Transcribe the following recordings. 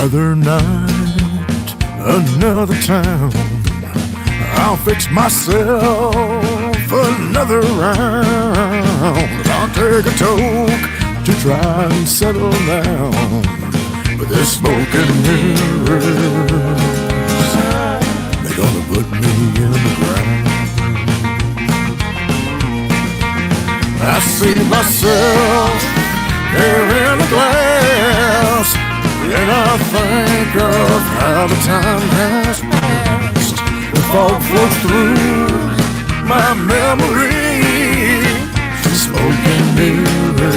Another night, another town. I'll fix myself another round. I'll take a toke to try and settle down. But they're smoke and mirrors, they're gonna put me in the ground. I see myself here in the glass, and I think of how the time has passed. The fog flows through my memory. Smoke and mirrors,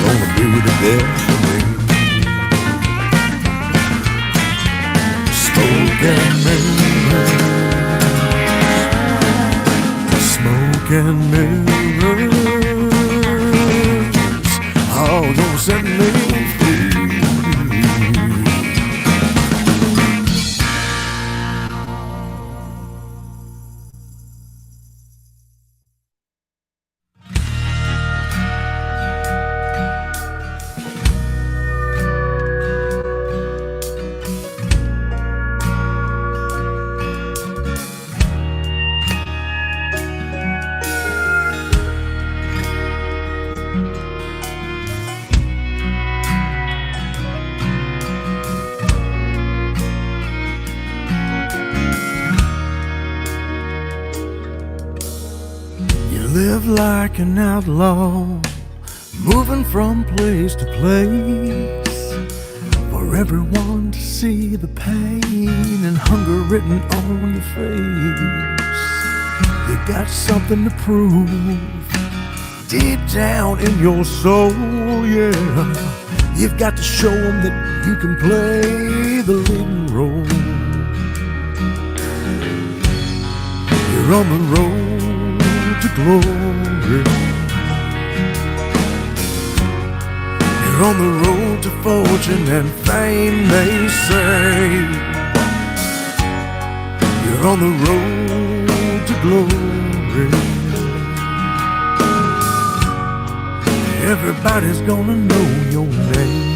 gonna be the death of me. Smoke and mirrors, smoke and mirrors, all gonna set me free. Live like an outlaw, moving from place to place, for everyone to see the pain and hunger written on your face. You got something to prove deep down in your soul, yeah. You've got to show them that you can play the leading role. You're on the road to glory. You're on the road to fortune and fame, they say. You're on the road to glory. Everybody's gonna know your name.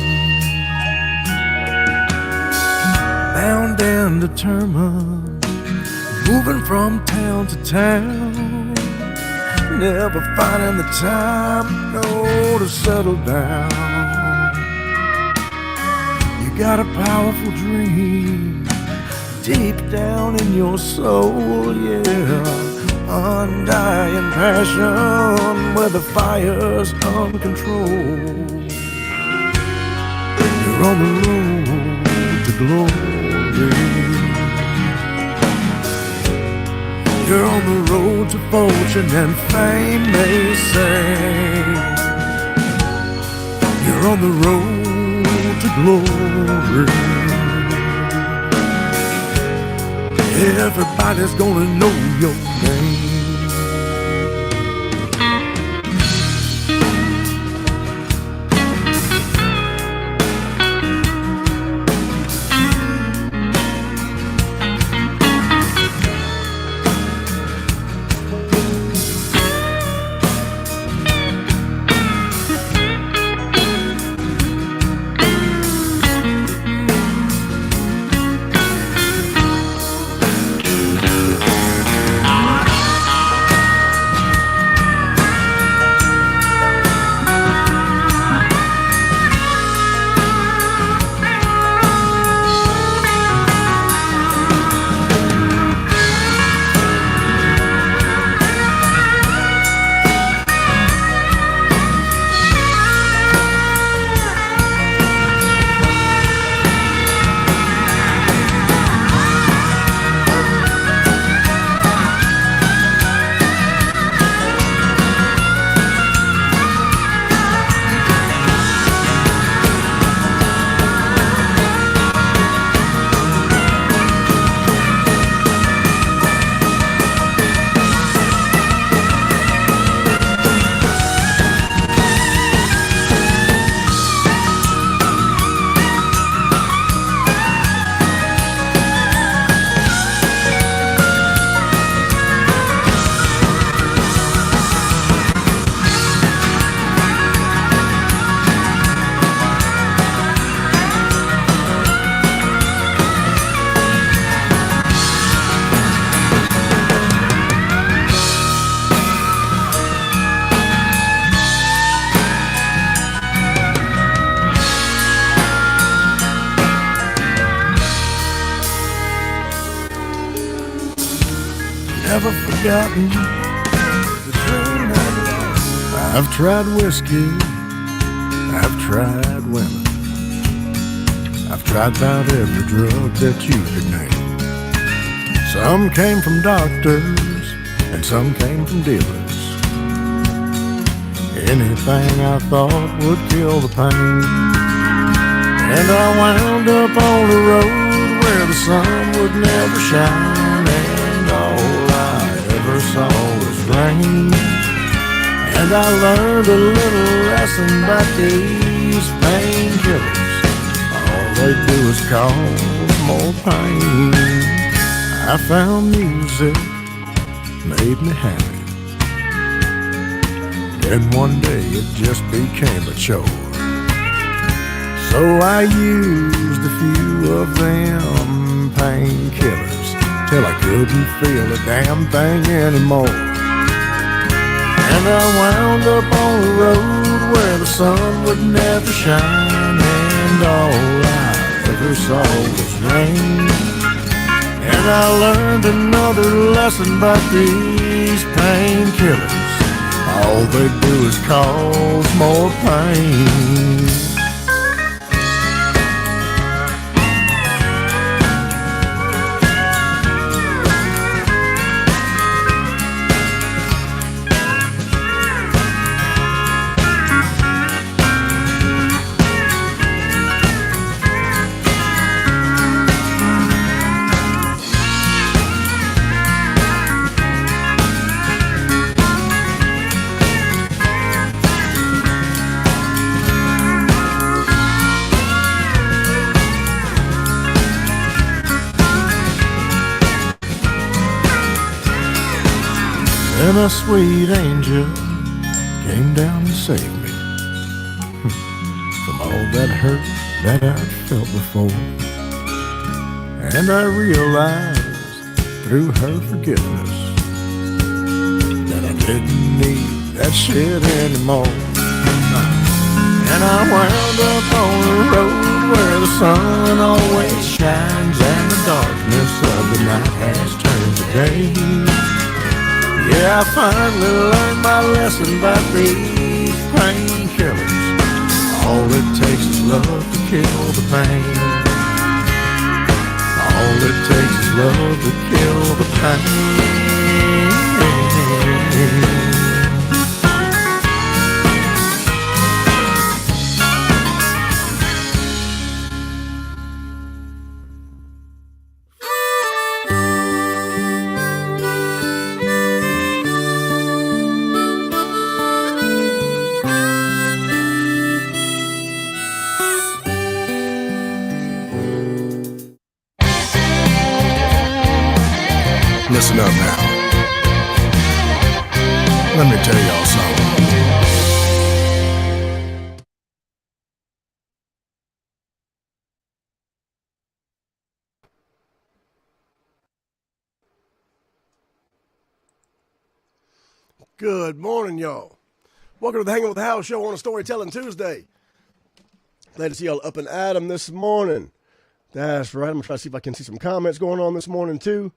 Bound and determined, moving from town to town, never finding the time, no, to settle down. You got a powerful dream deep down in your soul, yeah. Undying passion where the fire's uncontrolled. You're on the road to glory. You're on the road to fortune and fame, they say. You're on the road to glory. Everybody's gonna know your name. forgotten the dream of love. I've tried whiskey, I've tried women, I've tried about every drug that you could name. Some came from doctors and some came from dealers. Anything I thought would kill the pain. And I wound up on the road where the sun would never shine, and all I ever saw was rain. And I learned a little lesson about these painkillers. All they do is cause more pain. I found music made me happy. Then one day it just became a chore. So I used a few of them painkillers till I couldn't feel a damn thing anymore. And I wound up on the road where the sun would never shine, and all I ever saw was rain. And I learned another lesson about these painkillers. All they do is cause more pain. Then a sweet angel came down and saved me from all that hurt that I'd felt before. And I realized through her forgiveness that I didn't need that shit anymore. And I wound up on the road where the sun always shines and the darkness of the night has turned to day. Yeah, I finally learned my lesson about these painkillers. All it takes is love to kill the pain. All it takes is love to kill the pain. Listen up now. Let me tell y'all something. Good morning, y'all. Welcome to the Hanging with the House show on a Storytelling Tuesday. Glad to see y'all up and at 'em this morning. That's right. I'm going to try to see if I can see some comments going on this morning, too.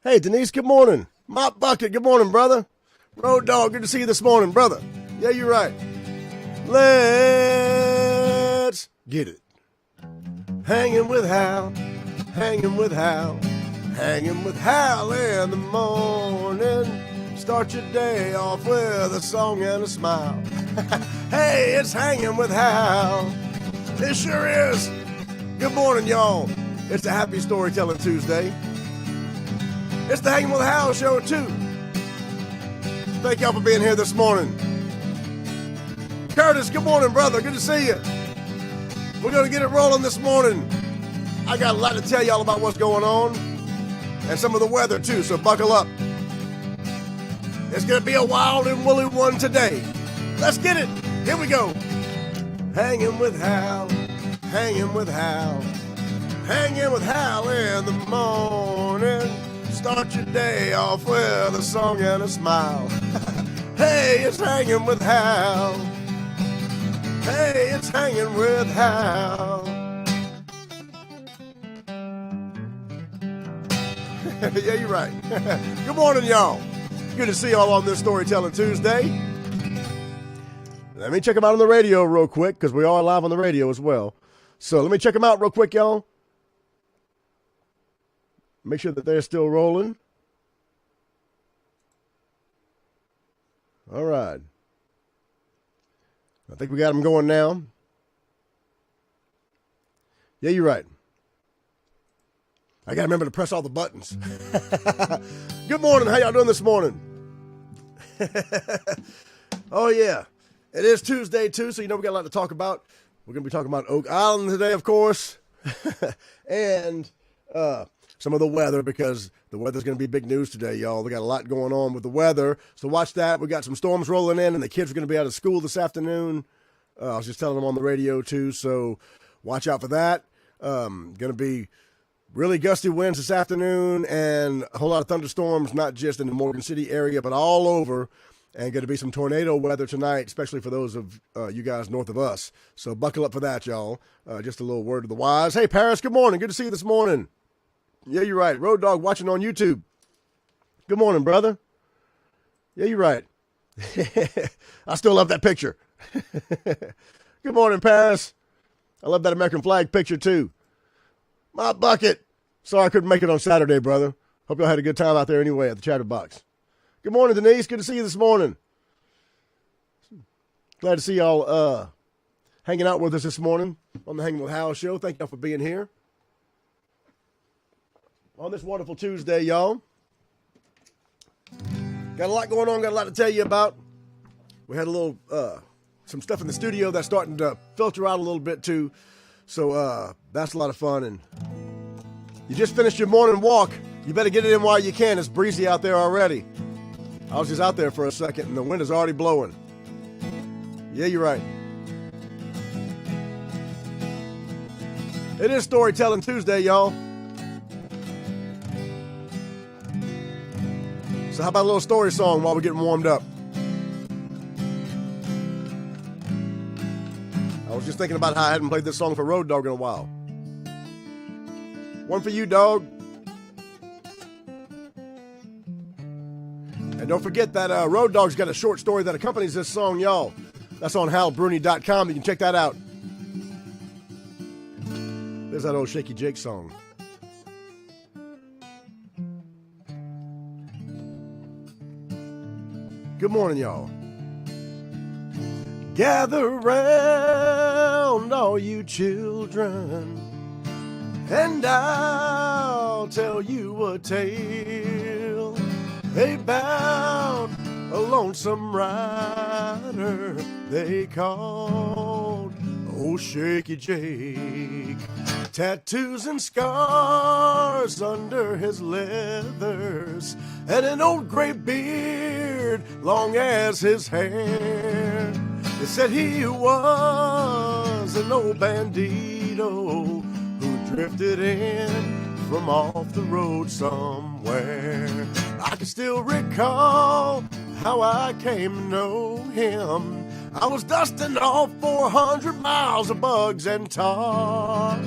Hey, Denise, good morning. Mop Bucket, good morning, brother. Road Dog, good to see you this morning, brother. Yeah, you're right. Let's get it. Hanging with Hal, hanging with Hal, hanging with Hal in the morning. Start your day off with a song and a smile. Hey, it's Hanging with Hal. It sure is. Good morning, y'all. It's a happy Storytelling Tuesday. It's the Hanging with Hal show, too. Thank y'all for being here this morning. Curtis, good morning, brother. Good to see you. We're going to get it rolling this morning. I got a lot to tell y'all about what's going on and some of the weather, too, so buckle up. It's going to be a wild and woolly one today. Let's get it. Here we go. Hanging with Hal, hanging with Hal, hanging with Hal in the morning. Start your day off with a song and a smile. Hey, it's Hanging with Hal. Hey, it's Hanging with Hal. Yeah, you're right. Good morning, y'all. Good to see y'all on this Storytelling Tuesday. Let me check them out on the radio real quick, because we are live on the radio as well. So let me check them out real quick, y'all. Make sure that they're still rolling. All right. I think we got them going now. Yeah, you're right. I got to remember to press all the buttons. Good morning. How y'all doing this morning? Oh, yeah. It is Tuesday, too, so you know we got a lot to talk about. We're going to be talking about Oak Island today, of course. And some of the weather, because the weather's going to be big news today, y'all. We got a lot going on with the weather. So watch that. We got some storms rolling in, and the kids are going to be out of school this afternoon. I was just telling them on the radio, too, so watch out for that. Going to be really gusty winds this afternoon and a whole lot of thunderstorms, not just in the Morgan City area, but all over. And going to be some tornado weather tonight, especially for those of you guys north of us. So buckle up for that, y'all. Just a little word to the wise. Hey, Paris, good morning. Good to see you this morning. Yeah, you're right. Road Dog watching on YouTube. Good morning, brother. Yeah, you're right. I still love that picture. Good morning, Paris. I love that American flag picture, too. My bucket. Sorry I couldn't make it on Saturday, brother. Hope y'all had a good time out there anyway at the Chatterbox. Good morning, Denise. Good to see you this morning. Glad to see y'all hanging out with us this morning on the Hanging with Hal show. Thank y'all for being here on this wonderful Tuesday, y'all. Got a lot going on. Got a lot to tell you about. We had a little some stuff in the studio that's starting to filter out a little bit too. So that's a lot of fun. And you just finished your morning walk. You better get it in while you can. It's breezy out there already. I was just out there for a second and the wind is already blowing. Yeah, you're right. It is Storytelling Tuesday, y'all. So how about a little story song while we're getting warmed up? I was just thinking about how I hadn't played this song for Road Dog in a while. One for you, dog. And don't forget that Road Dog's got a short story that accompanies this song, y'all. That's on halbruni.com. You can check that out. There's that old Shaky Jake song. Good morning, y'all. Gather round, all you children, and I'll tell you a tale about a lonesome rider they called old Shaky Jake. Tattoos and scars under his leathers, and an old gray beard long as his hair. They said he was an old bandito who drifted in from off the road somewhere. I can still recall how I came to know him. I was dusting off 400 miles of bugs and tar.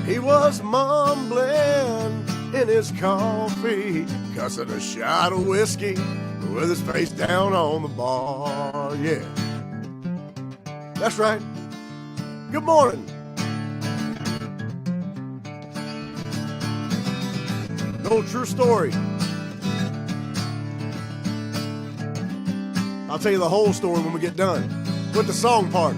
He was mumbling in his coffee, cussing a shot of whiskey with his face down on the bar. Yeah, that's right. Good morning. An old true story. I'll tell you the whole story when we get done with the song part.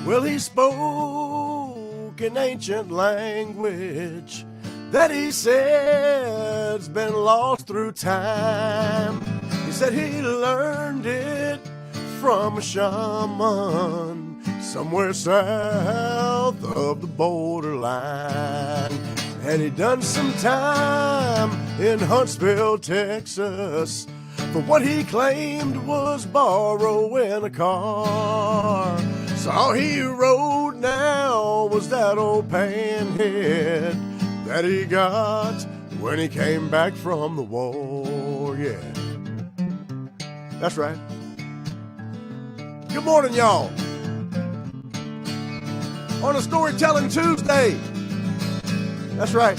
Well, he spoke an ancient language that he said's been lost through time. He said he learned it from a shaman somewhere south of the borderline. And he done some time in Huntsville, Texas, for what he claimed was borrowing a car. So all he rode now was that old panhead that he got when he came back from the war. Yeah, that's right. Good morning, y'all. on a Storytelling Tuesday. That's right.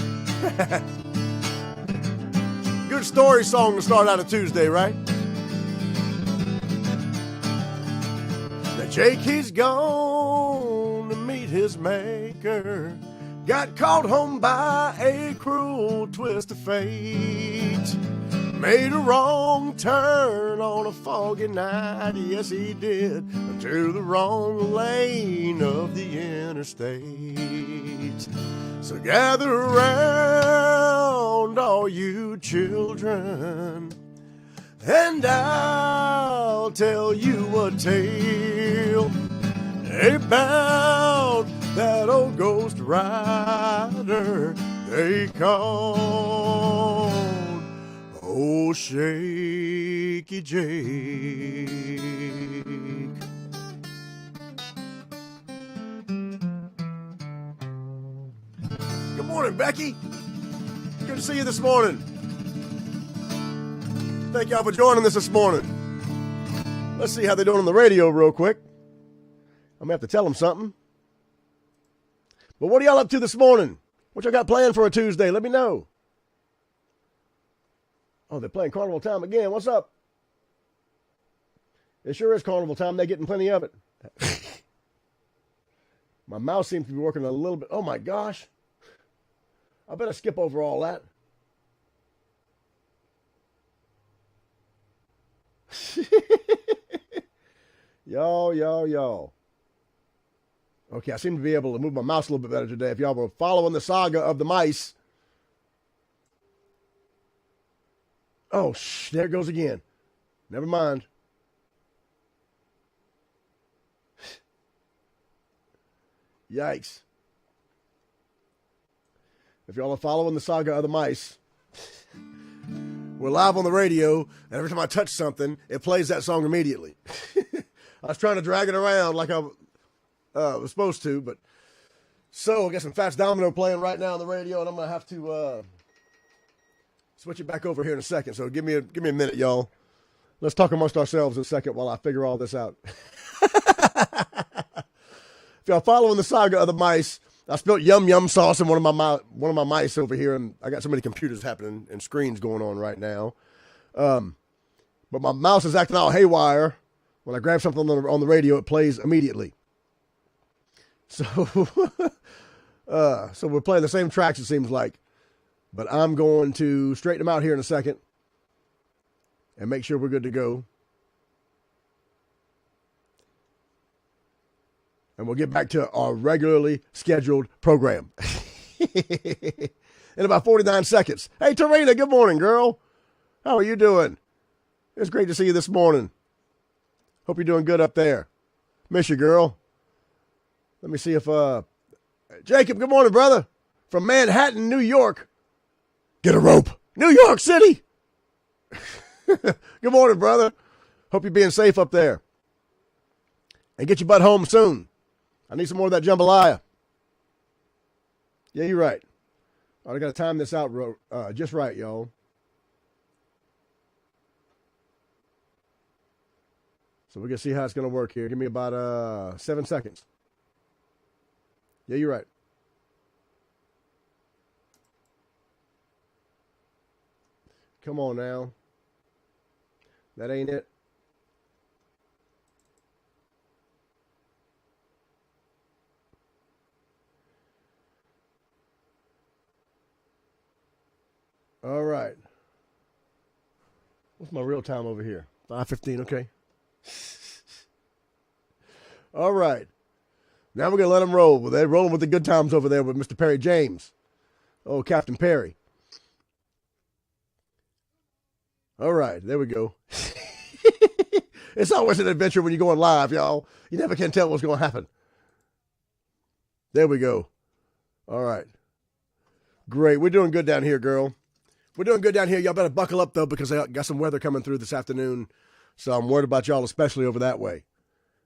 Good story song to start out a Tuesday, right? Now Jake, he's gone to meet his maker. Got called home by a cruel twist of fate. Made a wrong turn on a foggy night, yes he did, to the wrong lane of the interstate. So gather around, all you children, and I'll tell you a tale about that old ghost rider they called old Shaky Jake. Good morning, Becky. Good to see you this morning. Thank y'all for joining us this morning. Let's see how they're doing on the radio real quick. I'm going to have to tell them something. But what are y'all up to this morning? What y'all got planned for a Tuesday? Let me know. Oh, they're playing Carnival Time again. What's up? It sure is Carnival Time. They're getting plenty of it. My mouse seems to be working a little bit. Oh, my gosh. I better skip over all that. Yo. Okay, I seem to be able to move my mouse a little bit better today. If y'all were following the saga of the mice. Oh, there it goes again. Never mind. Yikes. If y'all are following the saga of the mice, we're live on the radio, and every time I touch something, it plays that song immediately. I was trying to drag it around like I was supposed to, but so I got some Fats Domino playing right now on the radio, and I'm going to have to switch it back over here in a second. So give me a minute, y'all. Let's talk amongst ourselves in a second while I figure all this out. If y'all following the saga of the mice, I spilled yum sauce in one of my mice over here, and I got so many computers happening and screens going on right now. But my mouse is acting all haywire. When I grab something on the radio, it plays immediately. So, so we're playing the same tracks, it seems like. But I'm going to straighten them out here in a second and make sure we're good to go. And we'll get back to our regularly scheduled program. In about 49 seconds. Hey, Tarina, good morning, girl. How are you doing? It's great to see you this morning. Hope you're doing good up there. Miss you, girl. Let me see if, Jacob, good morning, brother. From Manhattan, New York. Get a rope. New York City. Good morning, brother. Hope you're being safe up there. And get your butt home soon. I need some more of that jambalaya. Yeah, you're right. All right, I got to time this out just right, y'all. So we're going to see how it's going to work here. Give me about 7 seconds. Yeah, you're right. Come on now. That ain't it. All right. What's my real time over here? 5:15, okay. All right. Now we're going to let them roll. They're rolling with the good times over there with Mr. Perry James. Oh, Captain Perry. All right. There we go. It's always an adventure when you're going live, y'all. You never can tell what's going to happen. There we go. All right. Great. We're doing good down here, girl. We're doing good down here. Y'all better buckle up, though, because I got some weather coming through this afternoon. So I'm worried about y'all, especially over that way.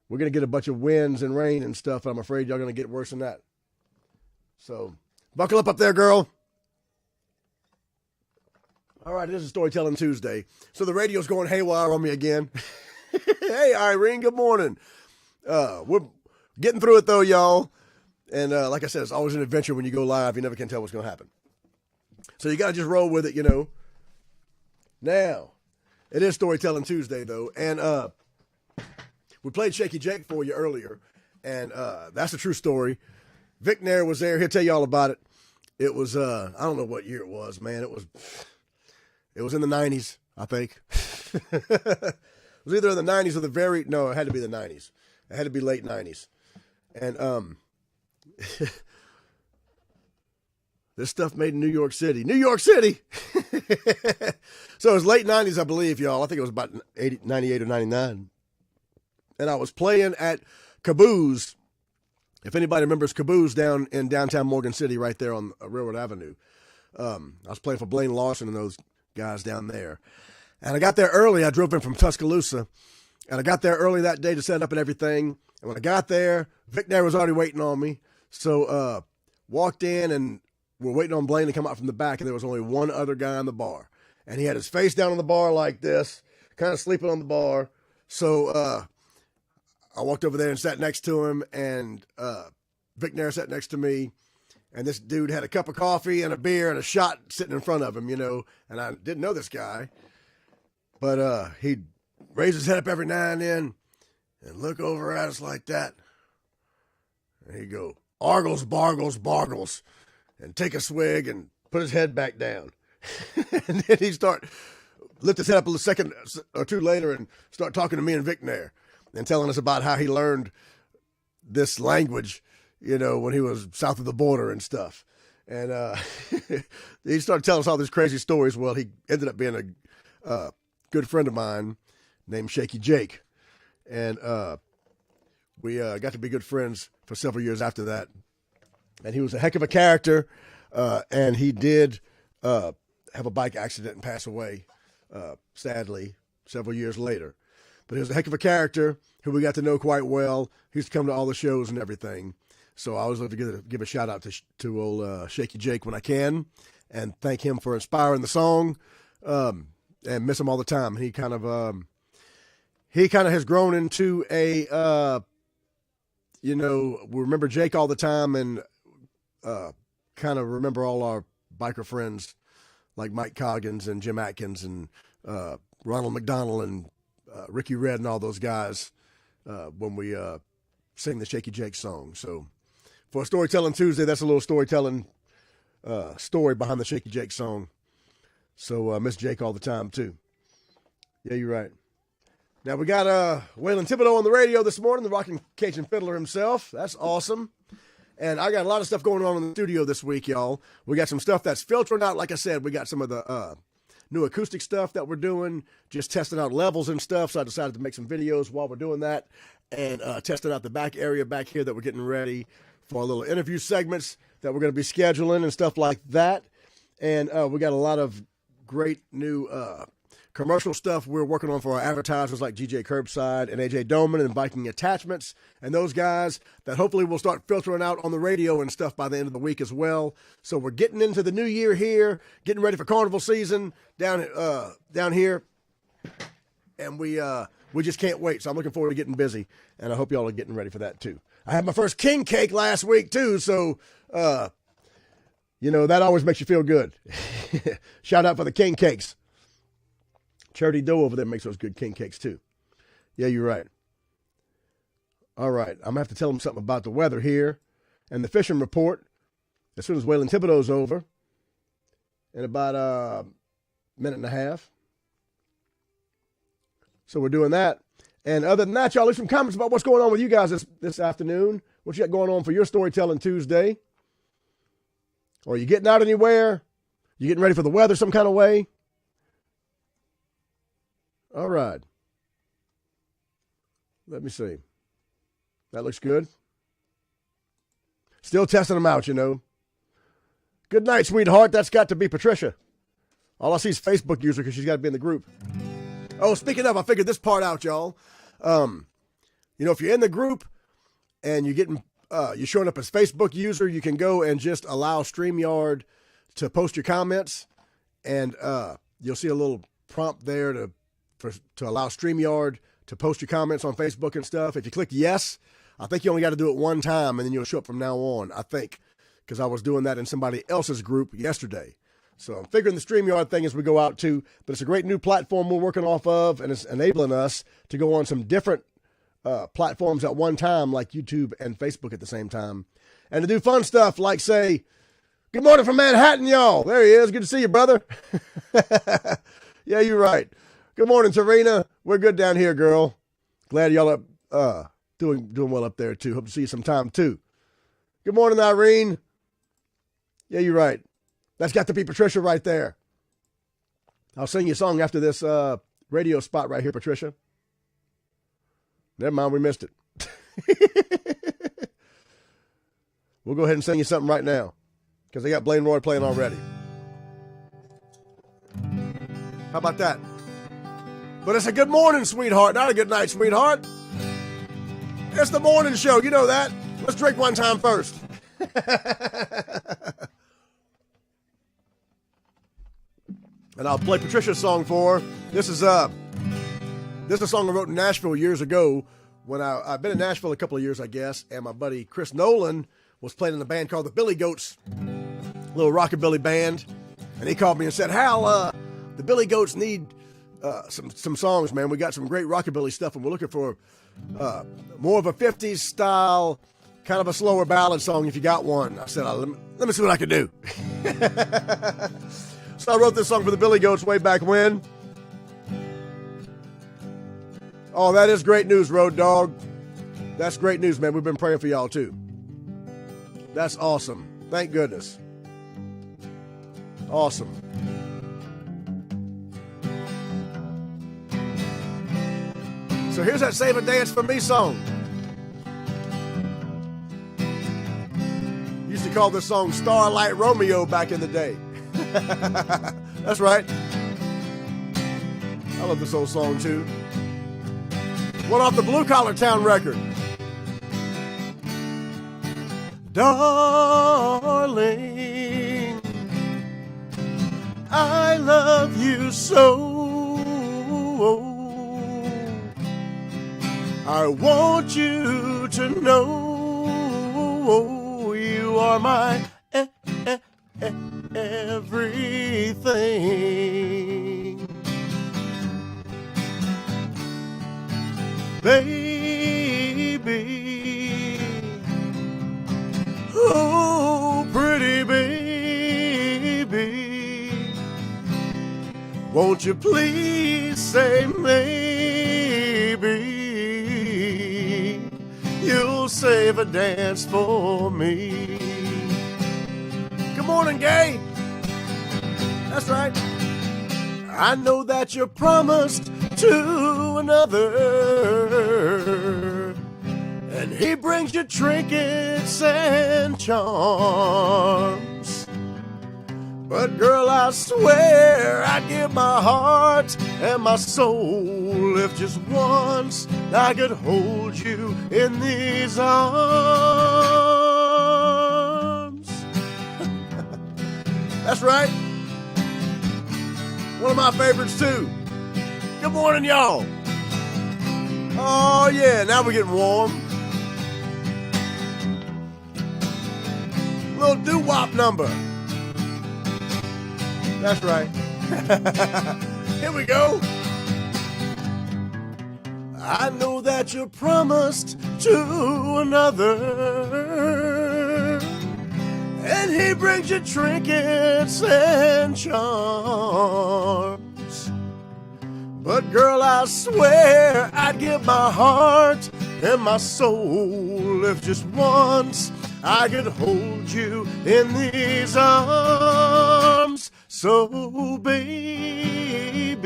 We're going to get a bunch of winds and rain and stuff. I'm afraid y'all going to get worse than that. So buckle up there, girl. All right, this is Storytelling Tuesday. So the radio's going haywire on me again. Hey, Irene, good morning. We're getting through it, though, y'all. And like I said, it's always an adventure when you go live. You never can tell what's going to happen. So you got to just roll with it, you know. Now, it is Storytelling Tuesday, though. And we played Shaky Jake for you earlier. And that's a true story. Vic Nair was there. He'll tell you all about it. It was, I don't know what year it was, man. It was in the 90s, I think. It was either in the 90s or it had to be the 90s. It had to be late 90s. And this stuff made in New York City. New York City! So it was late 90s, I believe, y'all. I think it was about 98 or 99. And I was playing at Caboose. If anybody remembers Caboose down in downtown Morgan City, right there on Railroad Avenue. I was playing for Blaine Lawson and those guys down there. And I got there early. I drove in from Tuscaloosa. And I got there early that day to set up and everything. And when I got there, Vic Nair was already waiting on me. So walked in and we're waiting on Blaine to come out from the back. And there was only one other guy on the bar. And he had his face down on the bar like this, kind of sleeping on the bar. So I walked over there and sat next to him. And Vic Nair sat next to me. And this dude had a cup of coffee and a beer and a shot sitting in front of him, you know. And I didn't know this guy. But he'd raise his head up every now and then and look over at us like that. And he'd go, "Argles, bargles, bargles," and take a swig and put his head back down. And then he'd lift his head up a second or two later and start talking to me and Vic Nair and telling us about how he learned this language, you know, when he was south of the border and stuff. And he started telling us all these crazy stories. Well, he ended up being a good friend of mine named Shaky Jake. And we got to be good friends for several years after that. And he was a heck of a character. And he did have a bike accident and pass away, sadly, several years later. But he was a heck of a character who we got to know quite well. He used to come to all the shows and everything. So I always love to give a shout out to old Shaky Jake when I can and thank him for inspiring the song and miss him all the time. He kind of has grown into a, we remember Jake all the time and kind of remember all our biker friends like Mike Coggins and Jim Atkins and Ronald McDonald and Ricky Red and all those guys when we sing the Shaky Jake song. So for Storytelling Tuesday, that's a little storytelling story behind the Shaky Jake song. So miss Jake all the time too. Yeah, you're right. Now we got Waylon Thibodeau on the radio this morning, the rockin' Cajun fiddler himself. That's awesome. And I got a lot of stuff going on in the studio this week, y'all. We got some stuff that's filtering out. Like I said, we got some of the new acoustic stuff that we're doing, just testing out levels and stuff. So I decided to make some videos while we're doing that and testing out the back area back here that we're getting ready for a little interview segments that we're going to be scheduling and stuff like that. And we got a lot of great new commercial stuff we're working on for our advertisers like GJ Curbside and AJ Doman and Viking Attachments and those guys that hopefully will start filtering out on the radio and stuff by the end of the week as well. So we're getting into the new year here, getting ready for carnival season down here. And we just can't wait. So I'm looking forward to getting busy and I hope y'all are getting ready for that too. I had my first king cake last week too. So, that always makes you feel good. Shout out for the king cakes. Charity Doe over there makes those good king cakes too. Yeah, you're right. All right. I'm going to have to tell them something about the weather here and the fishing report as soon as Waylon Thibodeau's over in about a minute and a half. So we're doing that. And other than that, y'all leave some comments about what's going on with you guys this afternoon. What you got going on for your Storytelling Tuesday? Or are you getting out anywhere? You getting ready for the weather some kind of way? All right. Let me see. That looks good. Still testing them out, Good night, sweetheart. That's got to be Patricia. All I see is Facebook user because she's got to be in the group. Oh, speaking of, I figured this part out, y'all. If you're in the group and you're showing up as Facebook user, you can go and just allow StreamYard to post your comments, and you'll see a little prompt there to allow StreamYard to post your comments on Facebook and stuff. If you click yes, I think you only got to do it one time, and then you'll show up from now on, I think, because I was doing that in somebody else's group yesterday. So I'm figuring the StreamYard thing as we go out too, but it's a great new platform we're working off of, and it's enabling us to go on some different platforms at one time, like YouTube and Facebook at the same time, and to do fun stuff like, say, good morning from Manhattan, y'all. There he is. Good to see you, brother. Yeah, you're right. Good morning, Serena. We're good down here, girl. Glad y'all are doing well up there, too. Hope to see you sometime, too. Good morning, Irene. Yeah, you're right. That's got to be Patricia right there. I'll sing you a song after this radio spot right here, Patricia. Never mind, we missed it. We'll go ahead and sing you something right now, because they got Blaine Roy playing already. How about that? But it's a good morning, sweetheart, not a good night, sweetheart. It's the morning show, you know that. Let's drink one time first. And I'll play Patricia's song for her. This is a song I wrote in Nashville years ago when I've been in Nashville a couple of years, I guess, and my buddy Chris Nolan was playing in a band called the Billy Goats, a little rockabilly band, and he called me and said, Hal, the Billy Goats need some songs, man. We got some great rockabilly stuff, and we're looking for more of a 50s style, kind of a slower ballad song if you got one. I said, let me see what I can do. So I wrote this song for the Billy Goats way back when. Oh, that is great news, Road Dog. That's great news, man. We've been praying for y'all, too. That's awesome. Thank goodness. Awesome. So here's that Save a Dance for Me song. Used to call this song Starlight Romeo back in the day. That's right. I love this old song too. One off the Blue Collar Town record. Darling, I love you so. I want you to know you are my everything. Baby, oh pretty baby, won't you please say maybe you'll save a dance for me. Good morning, Gay. That's right. I know that you're promised to another, and he brings you trinkets and charms. But girl, I swear I'd give my heart and my soul if just once I could hold you in these arms. That's right. One of my favorites too. Good morning, y'all. Oh yeah, now we're getting warm. Little doo-wop number. That's right. Here we go. I know that you're promised to another, and he brings you trinkets and charms. But girl, I swear I'd give my heart and my soul if just once I could hold you in these arms. So baby,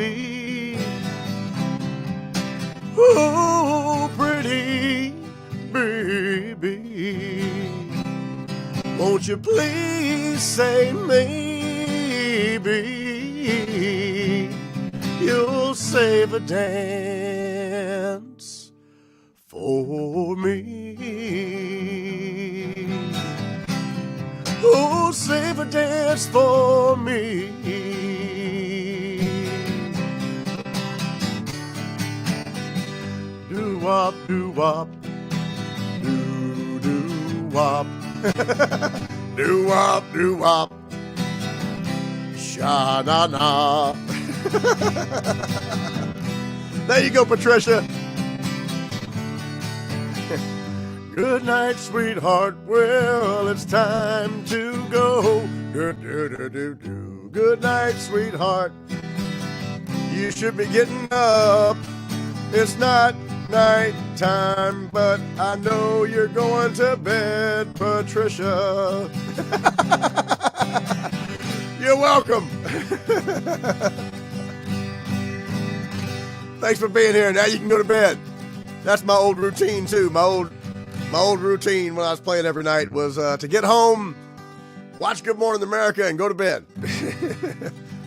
oh pretty baby, won't you please say maybe you'll save a dance for me. Oh, save a dance for me. Doo-wop, doo-wop. Do-do-wop. Do-wop, do-wop. Sha-na-na. There you go, Patricia. Good night, sweetheart. Well, it's time to go. Do-do-do-do-do. Good night, sweetheart. You should be getting up. It's not night time, but I know you're going to bed, Patricia. You're welcome. Thanks for being here. Now you can go to bed. That's my old routine too. My old routine when I was playing every night was to get home, watch Good Morning America, and go to bed.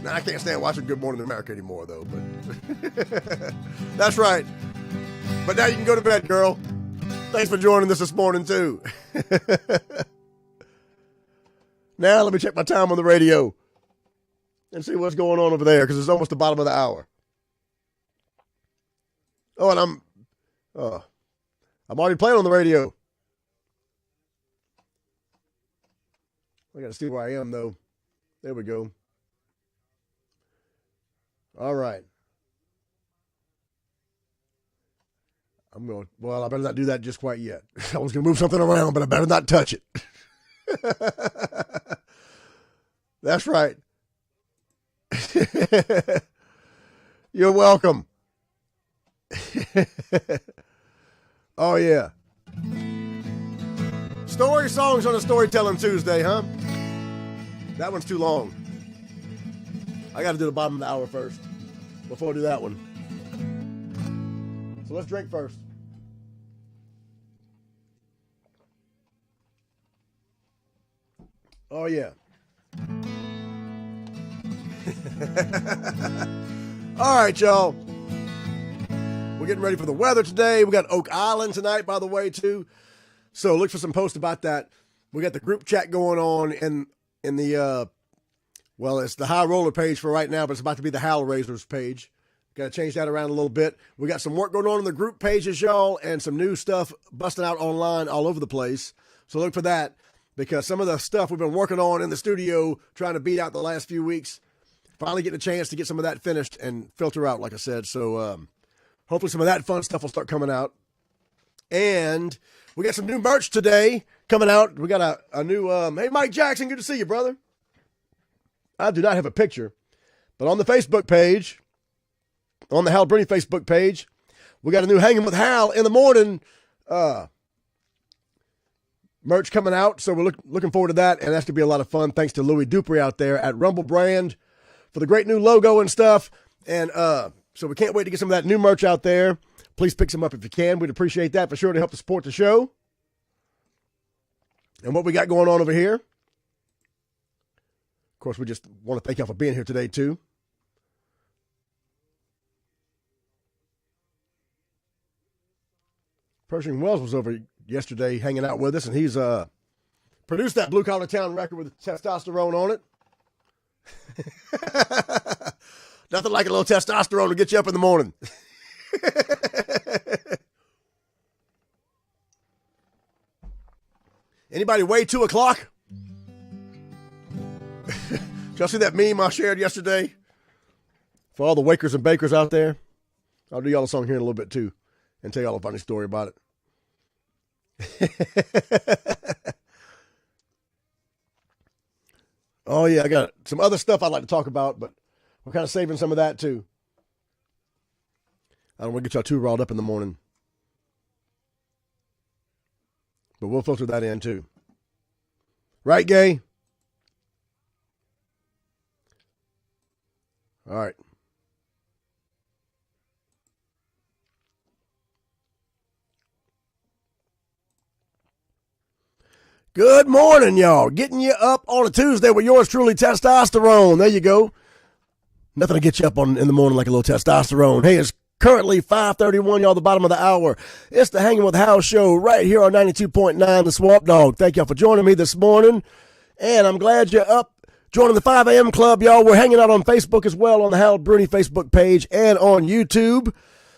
Now I can't stand watching Good Morning America anymore, though. But that's right. But now you can go to bed, girl. Thanks for joining us this morning too. Now let me check my time on the radio and see what's going on over there, because it's almost the bottom of the hour. Oh, and I'm already playing on the radio. I got to see where I am, though. There we go. All right. Well, I better not do that just quite yet. I was going to move something around, but I better not touch it. That's right. You're welcome. Oh, yeah. Story songs on a Storytelling Tuesday, huh? That one's too long. I got to do the bottom of the hour first before I do that one. So let's drink first. Oh, yeah. All right, y'all. We're getting ready for the weather today. We got Oak Island tonight, by the way, too. So look for some posts about that. We got the group chat going on in the, well, it's the High Roller page for right now, but it's about to be the Hellraisers page. Got to change that around a little bit. We got some work going on in the group pages, y'all, and some new stuff busting out online all over the place. So look for that, because some of the stuff we've been working on in the studio, trying to beat out the last few weeks, finally getting a chance to get some of that finished and filter out, like I said. So hopefully some of that fun stuff will start coming out. And we got some new merch today coming out. We got a new, hey, Mike Jackson, good to see you, brother. I do not have a picture, but on the Facebook page, on the Hal Bruni Facebook page, we got a new Hanging with Hal in the Morning merch coming out. So we're looking forward to that, and that's going to be a lot of fun. Thanks to Louis Dupree out there at Rumble Brand for the great new logo and stuff. And so we can't wait to get some of that new merch out there. Please pick some up if you can. We'd appreciate that for sure to help to support the show. And what we got going on over here. Of course, we just want to thank y'all for being here today, too. Pershing Wells was over yesterday hanging out with us, and he's produced that Blue Collar Town record with testosterone on it. Nothing like a little testosterone to get you up in the morning. Anybody weigh 2 o'clock? Did y'all see that meme I shared yesterday? For all the wakers and bakers out there. I'll do y'all a song here in a little bit too, and tell y'all a funny story about it. Oh yeah, I got some other stuff I'd like to talk about, but we're kind of saving some of that too. I don't want to get y'all too riled up in the morning. But we'll filter that in too. Right, Gay? All right. Good morning, y'all. Getting you up on a Tuesday with yours truly, Testosterone. There you go. Nothing to get you up on in the morning like a little testosterone. Hey, it's currently 5:31, y'all, the bottom of the hour. It's the Hanging with Hal show right here on 92.9 The Swamp Dog. Thank y'all for joining me this morning. And I'm glad you're up joining the 5 a.m. club, y'all. We're hanging out on Facebook as well on the Hal Bruni Facebook page and on YouTube.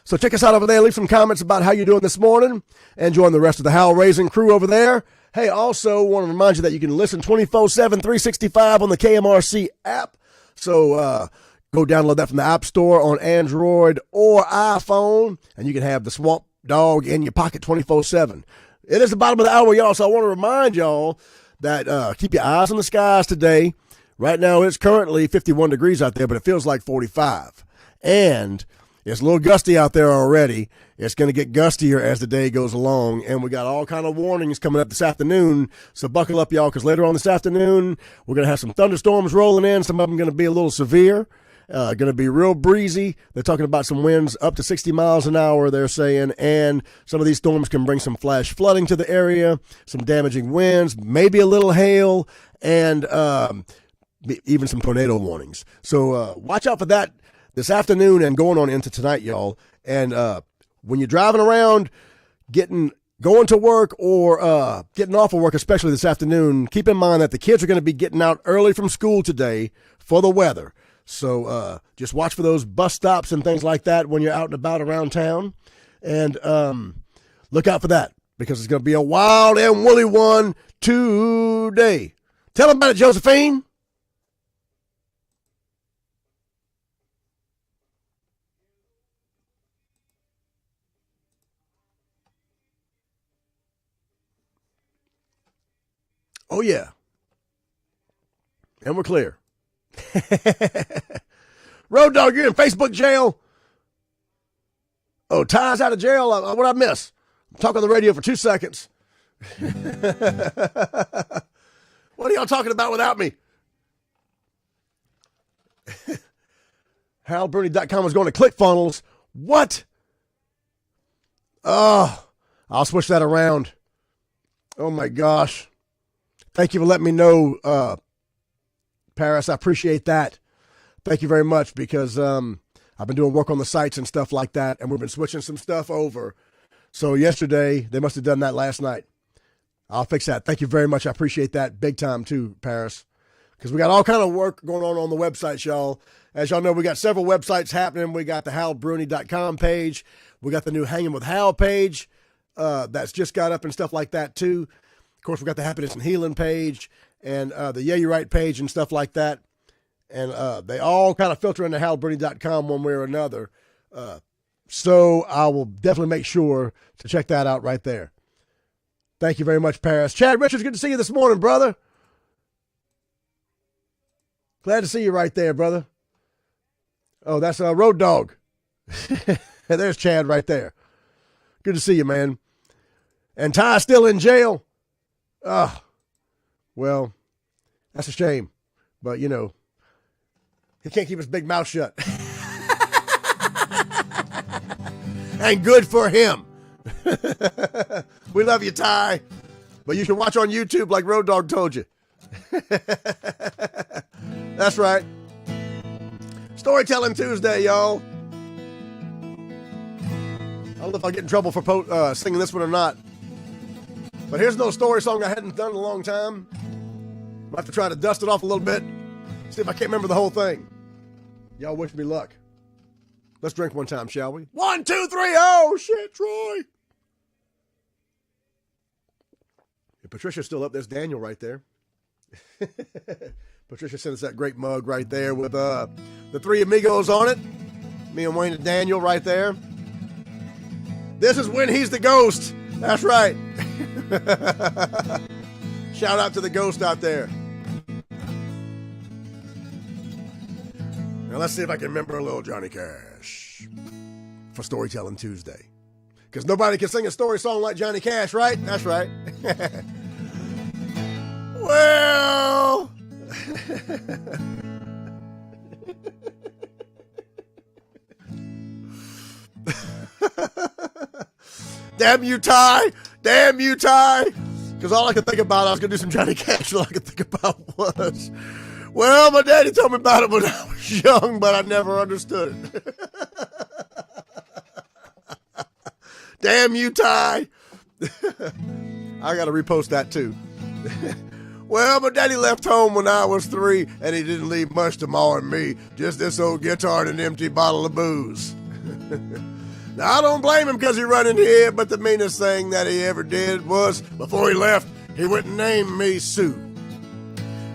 So check us out over there. Leave some comments about how you're doing this morning and join the rest of the Howl Raising crew over there. Hey, also want to remind you that you can listen 24/7, 365 on the KMRC app. So go download that from the App Store on Android or iPhone, and you can have the Swamp Dog in your pocket 24/7. It is the bottom of the hour, y'all, so I want to remind y'all that keep your eyes on the skies today. Right now, it's currently 51 degrees out there, but it feels like 45. And it's a little gusty out there already. It's going to get gustier as the day goes along, and we got all kind of warnings coming up this afternoon. So buckle up, y'all, because later on this afternoon, we're going to have some thunderstorms rolling in. Some of them going to be a little severe, going to be real breezy. They're talking about some winds up to 60 miles an hour, they're saying, and some of these storms can bring some flash flooding to the area, some damaging winds, maybe a little hail, and even some tornado warnings. So watch out for that this afternoon and going on into tonight, y'all. And when you're driving around, going to work or getting off of work, especially this afternoon, keep in mind that the kids are going to be getting out early from school today for the weather. So just watch for those bus stops and things like that when you're out and about around town. And look out for that, because it's going to be a wild and woolly one today. Tell them about it, Josephine. Oh, yeah. And we're clear. Road Dog, you're in Facebook jail. Oh, Ty's out of jail. What'd I miss? Talk on the radio for 2 seconds. What are y'all talking about without me? HalBrooney.com was going to ClickFunnels. What? Oh, I'll switch that around. Oh, my gosh. Thank you for letting me know, Paris. I appreciate that. Thank you very much, because I've been doing work on the sites and stuff like that, and we've been switching some stuff over. So yesterday, they must have done that last night. I'll fix that. Thank you very much. I appreciate that big time too, Paris, because we got all kind of work going on the website, y'all. As y'all know, we got several websites happening. We got the HalBrooney.com page. We got the new Hanging with Hal page that's just got up and stuff like that too. Of course, we got the Happiness and Healing page and the Yeah, You're Right page and stuff like that. And they all kind of filter into HalBrooney.com one way or another. So I will definitely make sure to check that out right there. Thank you very much, Paris. Chad Richards, good to see you this morning, brother. Glad to see you right there, brother. Oh, that's a Road Dog. There's Chad right there. Good to see you, man. And Ty's still in jail. Well, that's a shame. But, you know, he can't keep his big mouth shut. And good for him. We love you, Ty. But you can watch on YouTube like Road Dog told you. That's right. Storytelling Tuesday, y'all. I don't know if I'll get in trouble for singing this one or not. But here's no story song I hadn't done in a long time. I'll have to try to dust it off a little bit. See if I can't remember the whole thing. Y'all wish me luck. Let's drink one time, shall we? 1, 2, 3. Oh, shit, Troy. If Patricia's still up, there's Daniel right there. Patricia sent us that great mug right there with the three amigos on it. Me and Wayne and Daniel right there. This is when he's the ghost. That's right. Shout out to the ghost out there. Now let's see if I can remember a little Johnny Cash for Storytelling Tuesday. Because nobody can sing a story song like Johnny Cash, right? That's right. Well... Damn you, Ty. Damn you, Ty. Because all I could think about, I was going to do some Johnny Cash, all I could think about was, well, my daddy told me about it when I was young, but I never understood it. Damn you, Ty. I got to repost that too. Well, my daddy left home when I was 3, and he didn't leave much to Ma and me, just this old guitar and an empty bottle of booze. Now, I don't blame him because he run in here, but the meanest thing that he ever did was, before he left, he went and named me Sue.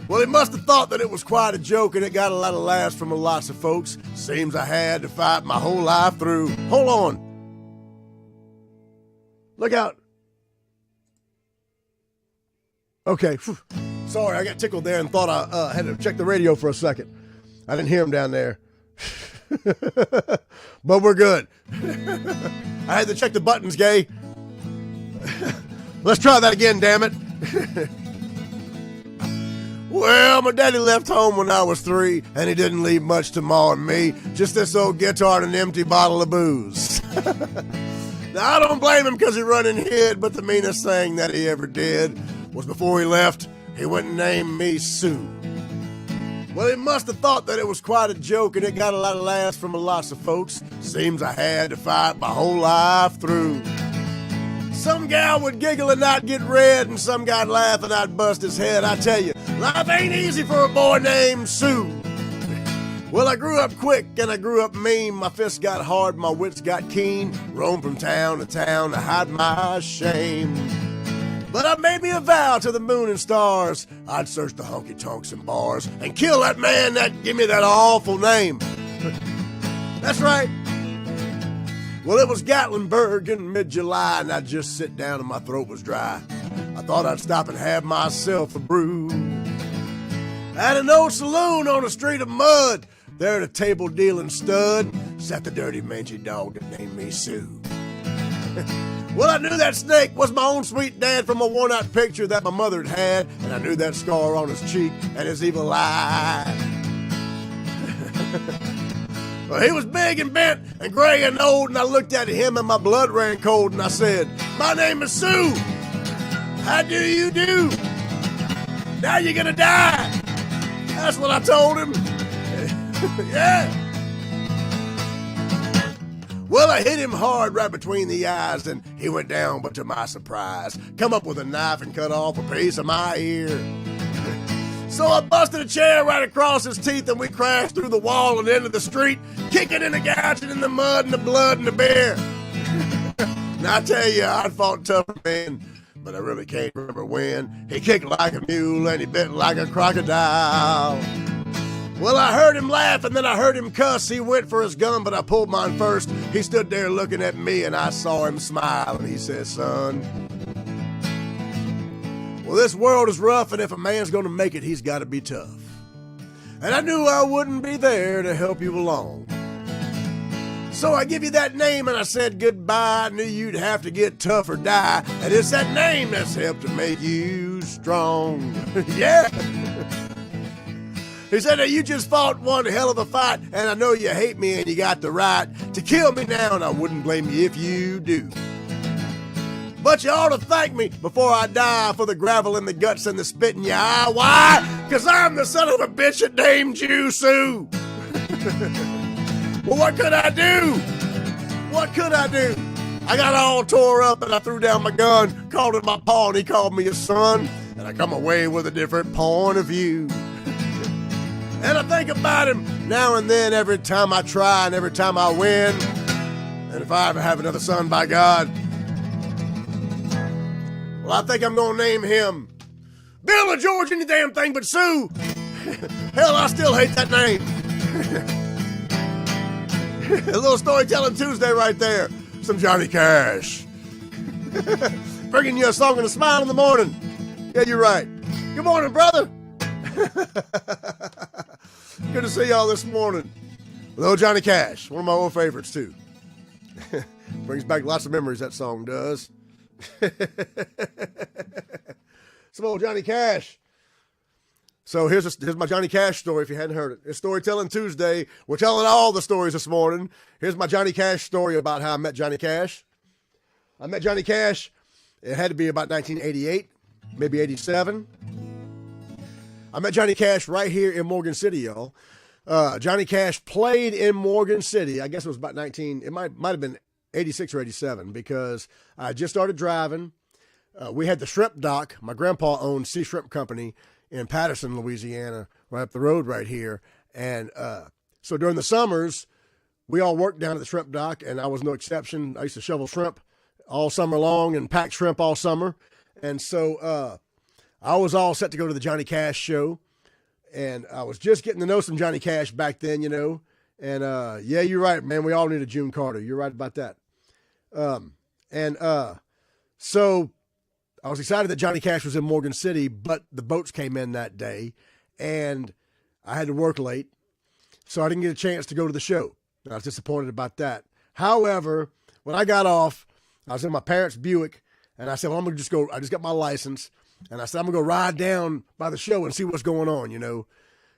Well, he must have thought that it was quite a joke, and it got a lot of laughs from lots of folks. Seems I had to fight my whole life through. Hold on. Look out. Okay. Sorry, I got tickled there and thought I had to check the radio for a second. I didn't hear him down there. But we're good. I had to check the buttons, gay. Let's try that again, damn it. Well, my daddy left home when I was 3, and he didn't leave much to Ma and me, just this old guitar and an empty bottle of booze. Now, I don't blame him because he run and hid, but the meanest thing that he ever did was before he left, he went and named me Sue. Well, he must have thought that it was quite a joke, and it got a lot of laughs from lots of folks. Seems I had to fight my whole life through. Some gal would giggle and I'd get red, and some guy'd laugh and I'd bust his head. I tell you, life ain't easy for a boy named Sue. Well, I grew up quick and I grew up mean. My fists got hard, my wits got keen. Roamed from town to hide my shame. But I made me a vow to the moon and stars. I'd search the honky-tonks and bars and kill that man that give me that awful name. That's right. Well, it was Gatlinburg in mid-July, and I'd just sit down and my throat was dry. I thought I'd stop and have myself a brew. At an old saloon on a street of mud, there at a table dealing stud, sat the dirty mangy dog that named me Sue. Well, I knew that snake was my own sweet dad from a worn-out picture that my mother had, and I knew that scar on his cheek and his evil eye. Well, he was big and bent and gray and old, and I looked at him and my blood ran cold, and I said, "My name is Sue. How do you do? Now you're gonna die." That's what I told him. Yeah. Well, I hit him hard right between the eyes, and he went down, but to my surprise, come up with a knife and cut off a piece of my ear. So I busted a chair right across his teeth, and we crashed through the wall and into the street, kicking and gouging in the mud and the blood and the beer. Now, I tell you, I'd fought tougher men, but I really can't remember when. He kicked like a mule and he bit like a crocodile. Well, I heard him laugh and then I heard him cuss. He went for his gun, but I pulled mine first. He stood there looking at me, and I saw him smile, and he said, "Son, well, this world is rough, and if a man's going to make it, he's got to be tough. And I knew I wouldn't be there to help you along. So I give you that name, and I said goodbye. I knew you'd have to get tough or die, and it's that name that's helped to make you strong." Yeah. He said, "Now, you just fought one hell of a fight, and I know you hate me, and you got the right to kill me now, and I wouldn't blame you if you do. But you ought to thank me before I die for the gravel in the guts and the spit in your eye. Why? Because I'm the son of a bitch that named you Sue." Well, what could I do? What could I do? I got all tore up and I threw down my gun, called it my paw, and he called me his son, and I come away with a different point of view. And I think about him now and then, every time I try and every time I win. And if I ever have another son, by God, well, I think I'm going to name him Bill or George, any damn thing but Sue. Hell, I still hate that name. A little Storytelling Tuesday right there. Some Johnny Cash. Bringing you a song and a smile in the morning. Yeah, you're right. Good morning, brother. Good to see y'all this morning. With old Johnny Cash, one of my old favorites, too. Brings back lots of memories, that song does. Some old Johnny Cash. So here's my Johnny Cash story if you hadn't heard it. It's Storytelling Tuesday. We're telling all the stories this morning. Here's my Johnny Cash story about how I met Johnny Cash. I met Johnny Cash, it had to be about 1988, maybe 87. I met Johnny Cash right here in Morgan City, y'all. Johnny Cash played in Morgan City. I guess it was about it might have been 86 or 87, because I just started driving. We had the shrimp dock. My grandpa owned Sea Shrimp Company in Patterson, Louisiana, right up the road right here. And so during the summers, we all worked down at the shrimp dock, and I was no exception. I used to shovel shrimp all summer long and pack shrimp all summer. And so I was all set to go to the Johnny Cash show. And I was just getting to know some Johnny Cash back then, you know. And yeah, you're right, man. We all need a June Carter. You're right about that. So I was excited that Johnny Cash was in Morgan City, but the boats came in that day, and I had to work late, so I didn't get a chance to go to the show. I was disappointed about that. However, when I got off, I was in my parents' Buick, and I said, well, I'm going to just go. I just got my license, and I said, I'm going to go ride down by the show and see what's going on, you know.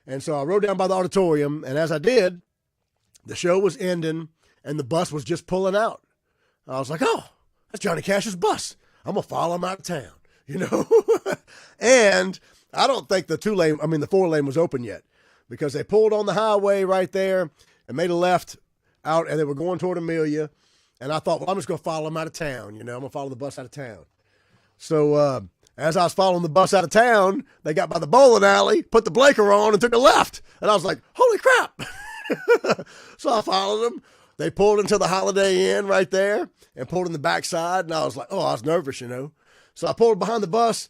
And so I rode down by the auditorium, and as I did, the show was ending, and the bus was just pulling out. I was like, oh, that's Johnny Cash's bus. I'm going to follow him out of town, you know. And I don't think the 4-lane was open yet, because they pulled on the highway right there and made a left out, and they were going toward Amelia. And I thought, well, I'm just going to follow him out of town, you know. I'm going to follow the bus out of town. So as I was following the bus out of town, they got by the bowling alley, put the blinker on, and took a left. And I was like, holy crap. So I followed them. They pulled into the Holiday Inn right there and pulled in the backside. And I was like, oh, I was nervous, you know. So I pulled behind the bus,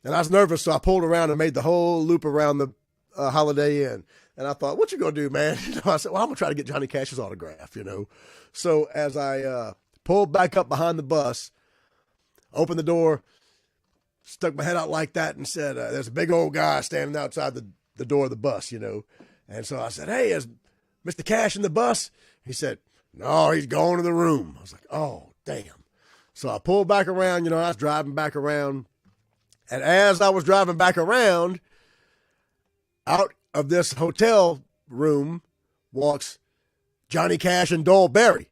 and I was nervous. So I pulled around and made the whole loop around the Holiday Inn. And I thought, what you going to do, man? You know, I said, well, I'm going to try to get Johnny Cash's autograph, you know. So as I pulled back up behind the bus, opened the door, stuck my head out like that and said, there's a big old guy standing outside the door of the bus, you know. And so I said, hey, is Mr. Cash in the bus? He said, no, he's going to the room. I was like, oh, damn. So I pulled back around, you know, I was driving back around. And as I was driving back around, out of this hotel room walks Johnny Cash and Doyle Berry.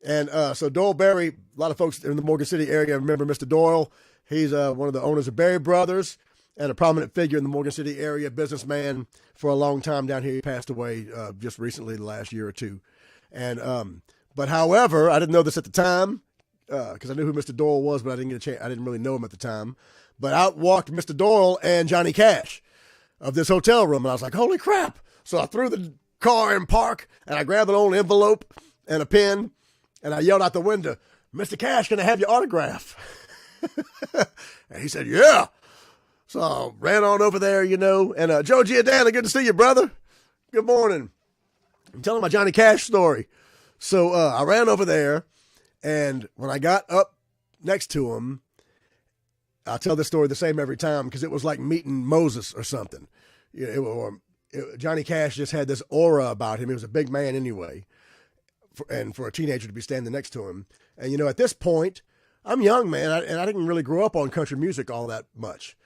And so Doyle Berry, a lot of folks in the Morgan City area remember Mr. Doyle. He's one of the owners of Berry Brothers and a prominent figure in the Morgan City area, businessman for a long time down here. He passed away just recently, the last year or two. And but however, I didn't know this at the time because I knew who Mr. Doyle was, but I didn't get a chance. I didn't really know him at the time. But out walked Mr. Doyle and Johnny Cash of this hotel room, and I was like, holy crap. So I threw the car in park, and I grabbed an old envelope and a pen, and I yelled out the window, Mr. Cash, can I have your autograph? And he said, yeah. So I ran on over there, you know, and Joe Giordano, good to see you, brother. Good morning. I'm telling my Johnny Cash story. So I ran over there, and when I got up next to him, I'll tell this story the same every time because it was like meeting Moses or something. Johnny Cash just had this aura about him. He was a big man anyway, and for a teenager to be standing next to him. And, you know, at this point, I'm young, man, and I didn't really grow up on country music all that much.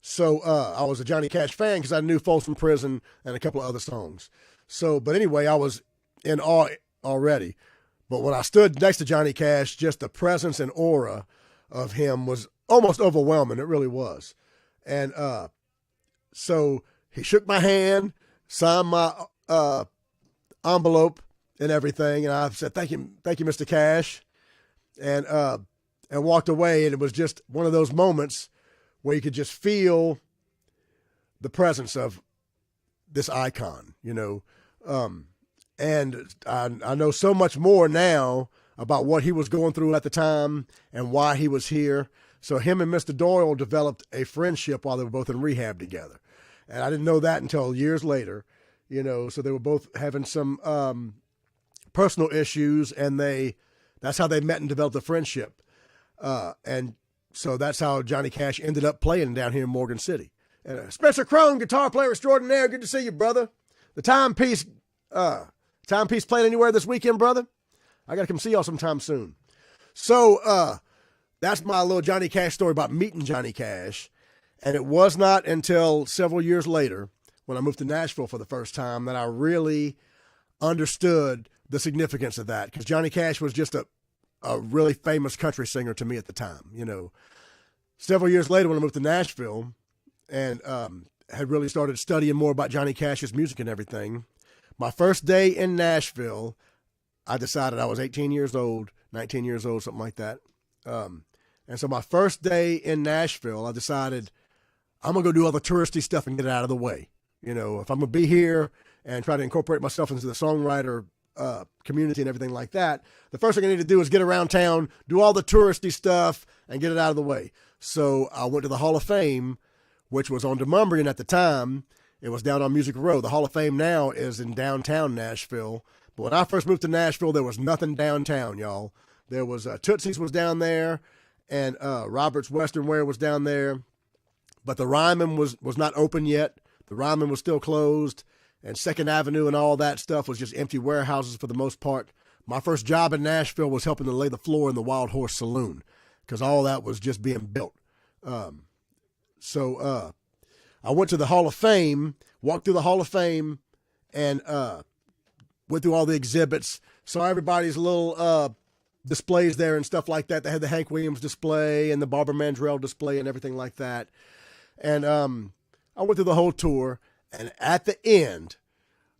So I was a Johnny Cash fan because I knew Folsom Prison and a couple of other songs. So, but anyway, I was in awe already. But when I stood next to Johnny Cash, just the presence and aura of him was almost overwhelming. It really was. And so he shook my hand, signed my envelope and everything. And I said, thank you, Mr. Cash. And walked away. And it was just one of those moments where you could just feel the presence of this icon, you know. And I know so much more now about what he was going through at the time and why he was here. So him and Mr. Doyle developed a friendship while they were both in rehab together. And I didn't know that until years later, you know. So they were both having some personal issues, and that's how they met and developed a friendship. And so that's how Johnny Cash ended up playing down here in Morgan City. And Spencer Crone, guitar player extraordinaire. Good to see you, brother. The timepiece playing anywhere this weekend, brother? I got to come see y'all sometime soon. So that's my little Johnny Cash story about meeting Johnny Cash. And it was not until several years later when I moved to Nashville for the first time that I really understood the significance of that, because Johnny Cash was just a really famous country singer to me at the time. You know, several years later when I moved to Nashville and had really started studying more about Johnny Cash's music and everything, my first day in Nashville, I decided I was 18 years old, 19 years old, something like that. And so my first day in Nashville, I decided I'm going to go do all the touristy stuff and get it out of the way. You know, if I'm going to be here and try to incorporate myself into the songwriter community and everything like that, the first thing I need to do is get around town, do all the touristy stuff, and get it out of the way. So I went to the Hall of Fame, which was on Demumbrian at the time. It was down on Music Row. The Hall of Fame now is in downtown Nashville. But when I first moved to Nashville, there was nothing downtown, y'all. There was Tootsie's was down there, and Robert's Western Wear was down there. But the Ryman was not open yet. The Ryman was still closed. And 2nd Avenue and all that stuff was just empty warehouses for the most part. My first job in Nashville was helping to lay the floor in the Wild Horse Saloon because all that was just being built. So I went to the Hall of Fame, walked through the Hall of Fame, and went through all the exhibits, saw everybody's little displays there and stuff like that. They had the Hank Williams display and the Barbara Mandrell display and everything like that. And I went through the whole tour, and at the end,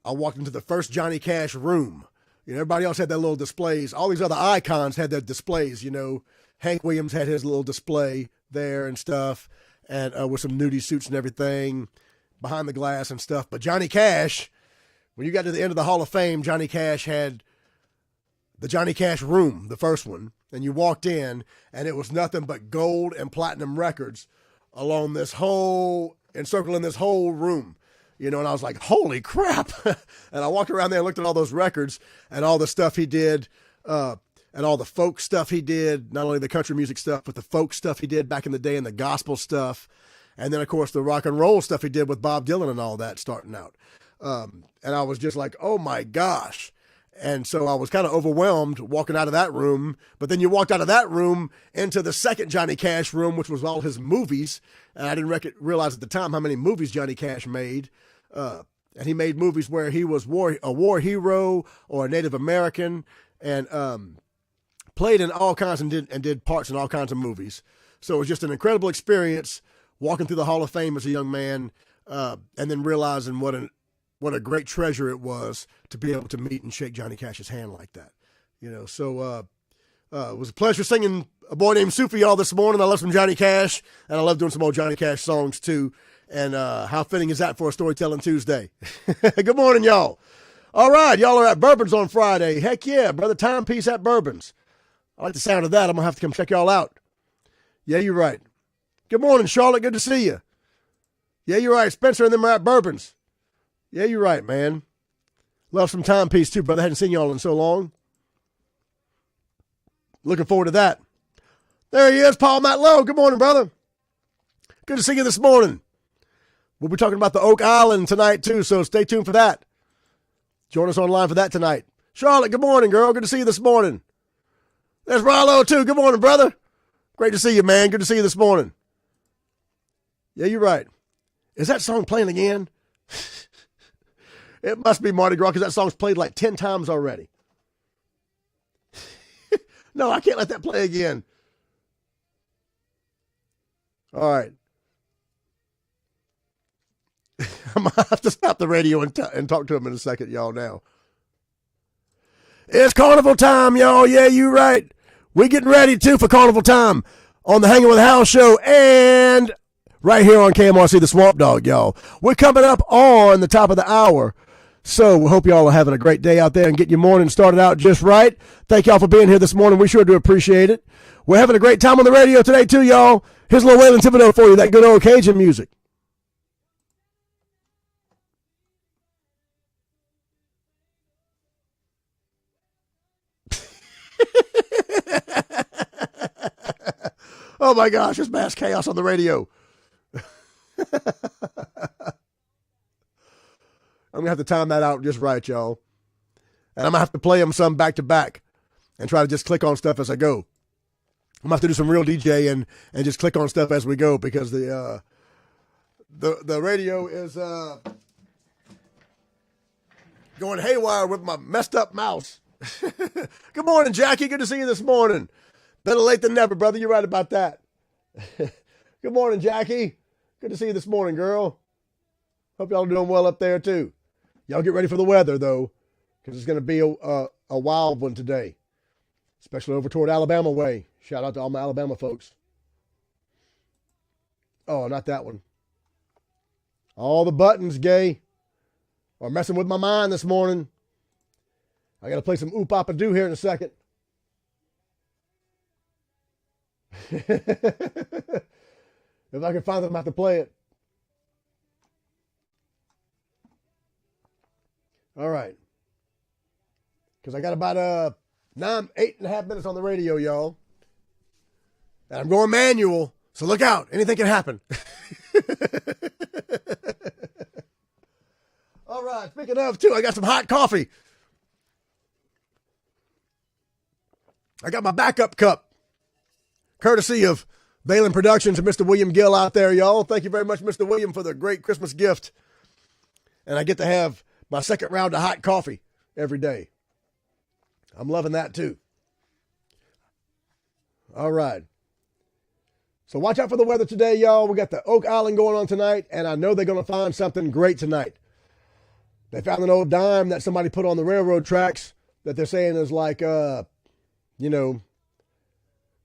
I walked into the first Johnny Cash room. You know, everybody else had their little displays. All these other icons had their displays, you know. Hank Williams had his little display there and stuff, and with some nudie suits and everything behind the glass and stuff. But Johnny Cash, when you got to the end of the Hall of Fame, Johnny Cash had the Johnny Cash room, the first one, and you walked in, and it was nothing but gold and platinum records along this whole, encircling this whole room. You know, and I was like, holy crap. And I walked around there and looked at all those records and all the stuff he did, and all the folk stuff he did, not only the country music stuff, but the folk stuff he did back in the day and the gospel stuff. And then, of course, the rock and roll stuff he did with Bob Dylan and all that starting out. And I was just like, oh, my gosh. And so I was kind of overwhelmed walking out of that room. But then you walked out of that room into the second Johnny Cash room, which was all his movies. And I didn't realize at the time how many movies Johnny Cash made. And he made movies where he was a war hero or a Native American, and played in all kinds and did parts in all kinds of movies. So it was just an incredible experience walking through the Hall of Fame as a young man, and then realizing what a great treasure it was to be able to meet and shake Johnny Cash's hand like that. You know, so it was a pleasure singing A Boy Named Soupy all this morning. I love some Johnny Cash, and I love doing some old Johnny Cash songs too. And how fitting is that for a Storytelling Tuesday? Good morning, y'all. All right, y'all are at Bourbon's on Friday. Heck yeah, brother. Timepiece at Bourbon's. I like the sound of that. I'm going to have to come check y'all out. Yeah, you're right. Good morning, Charlotte. Good to see you. Yeah, you're right. Spencer and them are at Bourbon's. Yeah, you're right, man. Love some Timepiece too, brother. Hadn't seen y'all in so long. Looking forward to that. There he is, Paul Matlow. Good morning, brother. Good to see you this morning. We'll be talking about the Oak Island tonight, too, so stay tuned for that. Join us online for that tonight. Charlotte, good morning, girl. Good to see you this morning. There's Rollo, too. Good morning, brother. Great to see you, man. Good to see you this morning. Yeah, you're right. Is that song playing again? It must be Mardi Gras because that song's played like 10 times already. No, I can't let that play again. All right. I'm going to have to stop the radio and talk to him in a second, y'all, now. It's carnival time, y'all. Yeah, you're right. We're getting ready, too, for carnival time on the Hanging with Hal show and right here on KMRC, the Swamp Dog, y'all. We're coming up on the top of the hour. So we hope y'all are having a great day out there and getting your morning started out just right. Thank y'all for being here this morning. We sure do appreciate it. We're having a great time on the radio today, too, y'all. Here's a little Waylon Thibodeau for you, that good old Cajun music. Oh my gosh, it's mass chaos on the radio. I'm going to have to time that out just right, y'all. And I'm going to have to play them some back to back and try to just click on stuff as I go. I'm going to have to do some real DJ and just click on stuff as we go because the radio is going haywire with my messed up mouse. Good morning, Jackie. Good to see you this morning. Better late than never, brother. You're right about that. Good morning, Jackie. Good to see you this morning, girl. Hope y'all are doing well up there, too. Y'all get ready for the weather, though, because it's going to be a wild one today, especially over toward Alabama way. Shout out to all my Alabama folks. Oh, not that one. All the buttons, gay, are messing with my mind this morning. I got to play some Oop Papa Doo here in a second. If I can find them, I have to play it. All right. Because I got about 8.5 minutes on the radio, y'all. And I'm going manual, so look out. Anything can happen. All right. Speaking of, too, I got some hot coffee. I got my backup cup, courtesy of Balin Productions and Mr. William Gill out there, y'all. Thank you very much, Mr. William, for the great Christmas gift. And I get to have my second round of hot coffee every day. I'm loving that, too. All right. So watch out for the weather today, y'all. We got the Oak Island going on tonight, and I know they're going to find something great tonight. They found an old dime that somebody put on the railroad tracks that they're saying is like,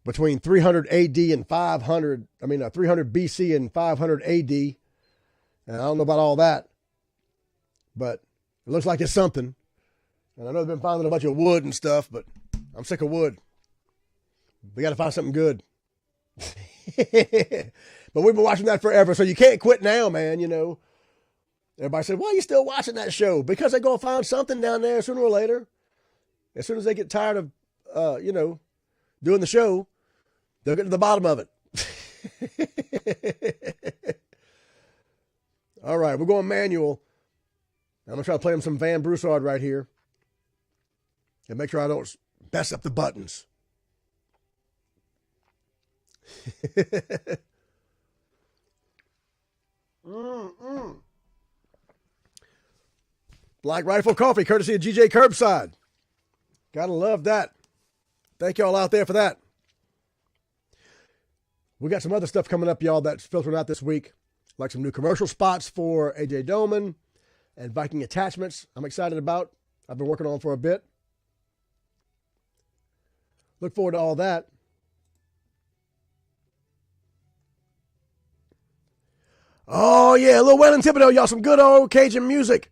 between 300 AD and 500, 300 BC and 500 AD. And I don't know about all that, but it looks like it's something. And I know they've been finding a bunch of wood and stuff, but I'm sick of wood. We got to find something good. But we've been watching that forever, so you can't quit now, man, Everybody said, why are you still watching that show? Because they're going to find something down there sooner or later. As soon as they get tired of, doing the show, they'll get to the bottom of it. All right, we're going manual. I'm going to try to play them some Van Broussard right here. And make sure I don't mess up the buttons. Black Rifle Coffee, courtesy of GJ Curbside. Gotta love that. Thank y'all out there for that. We got some other stuff coming up, y'all, that's filtering out this week. Like some new commercial spots for AJ Doman and Viking Attachments I'm excited about. I've been working on for a bit. Look forward to all that. Oh, yeah, a little Waylon Thibodeau, y'all. Some good old Cajun music.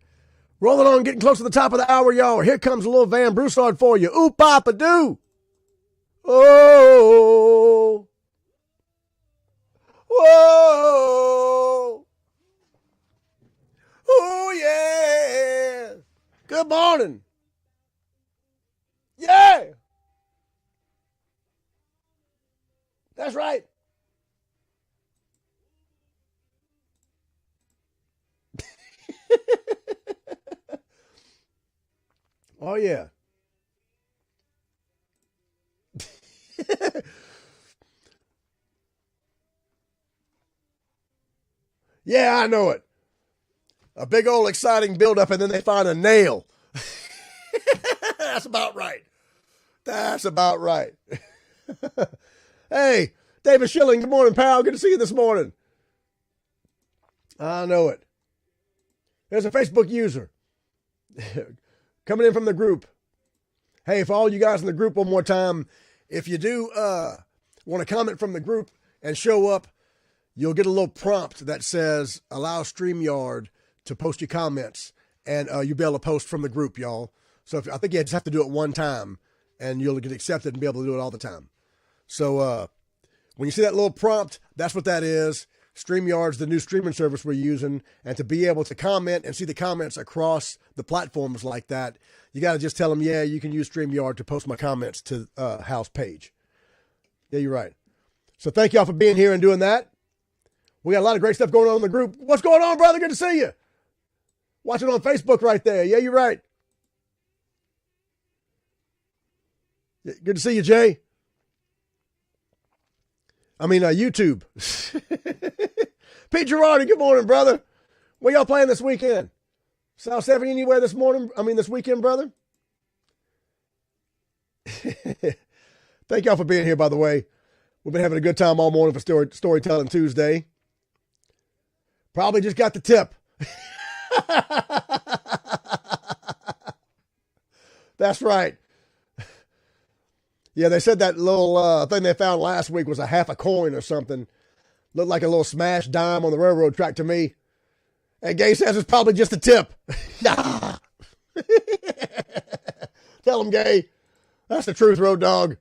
Rolling on, getting close to the top of the hour, y'all. Here comes a little Van Broussard for you. Oop, Papa, Doo. Oh. Whoa. Oh, yeah. Good morning. Yeah. That's right. Oh, yeah. Yeah, I know it. A big old exciting buildup, and then they find a nail. That's about right. That's about right. Hey, David Schilling, good morning, pal. Good to see you this morning. I know it. There's a Facebook user coming in from the group. Hey, for all you guys in the group, one more time, if you do want to comment from the group and show up, you'll get a little prompt that says, allow StreamYard to post your comments, and you'll be able to post from the group, y'all. So I think you just have to do it one time, and you'll get accepted and be able to do it all the time. So when you see that little prompt, that's what that is. StreamYard's the new streaming service we're using, and to be able to comment and see the comments across the platforms like that, you got to just tell them, yeah, you can use StreamYard to post my comments to house page. Yeah, you're right. So thank y'all for being here and doing that. We got a lot of great stuff going on in the group. What's going on, brother? Good to see you. Watching on Facebook right there. Yeah, you're right. Good to see you, Jay. YouTube. Pete Girardi, good morning, brother. Where y'all playing this weekend? South 70 anywhere this weekend, brother? Thank y'all for being here, by the way. We've been having a good time all morning for Storytelling Tuesday. Probably just got the tip. That's right. Yeah, they said that little thing they found last week was a half a coin or something. Looked like a little smashed dime on the railroad track to me. And Gay says it's probably just a tip. Tell them, Gay. That's the truth, Road Dog.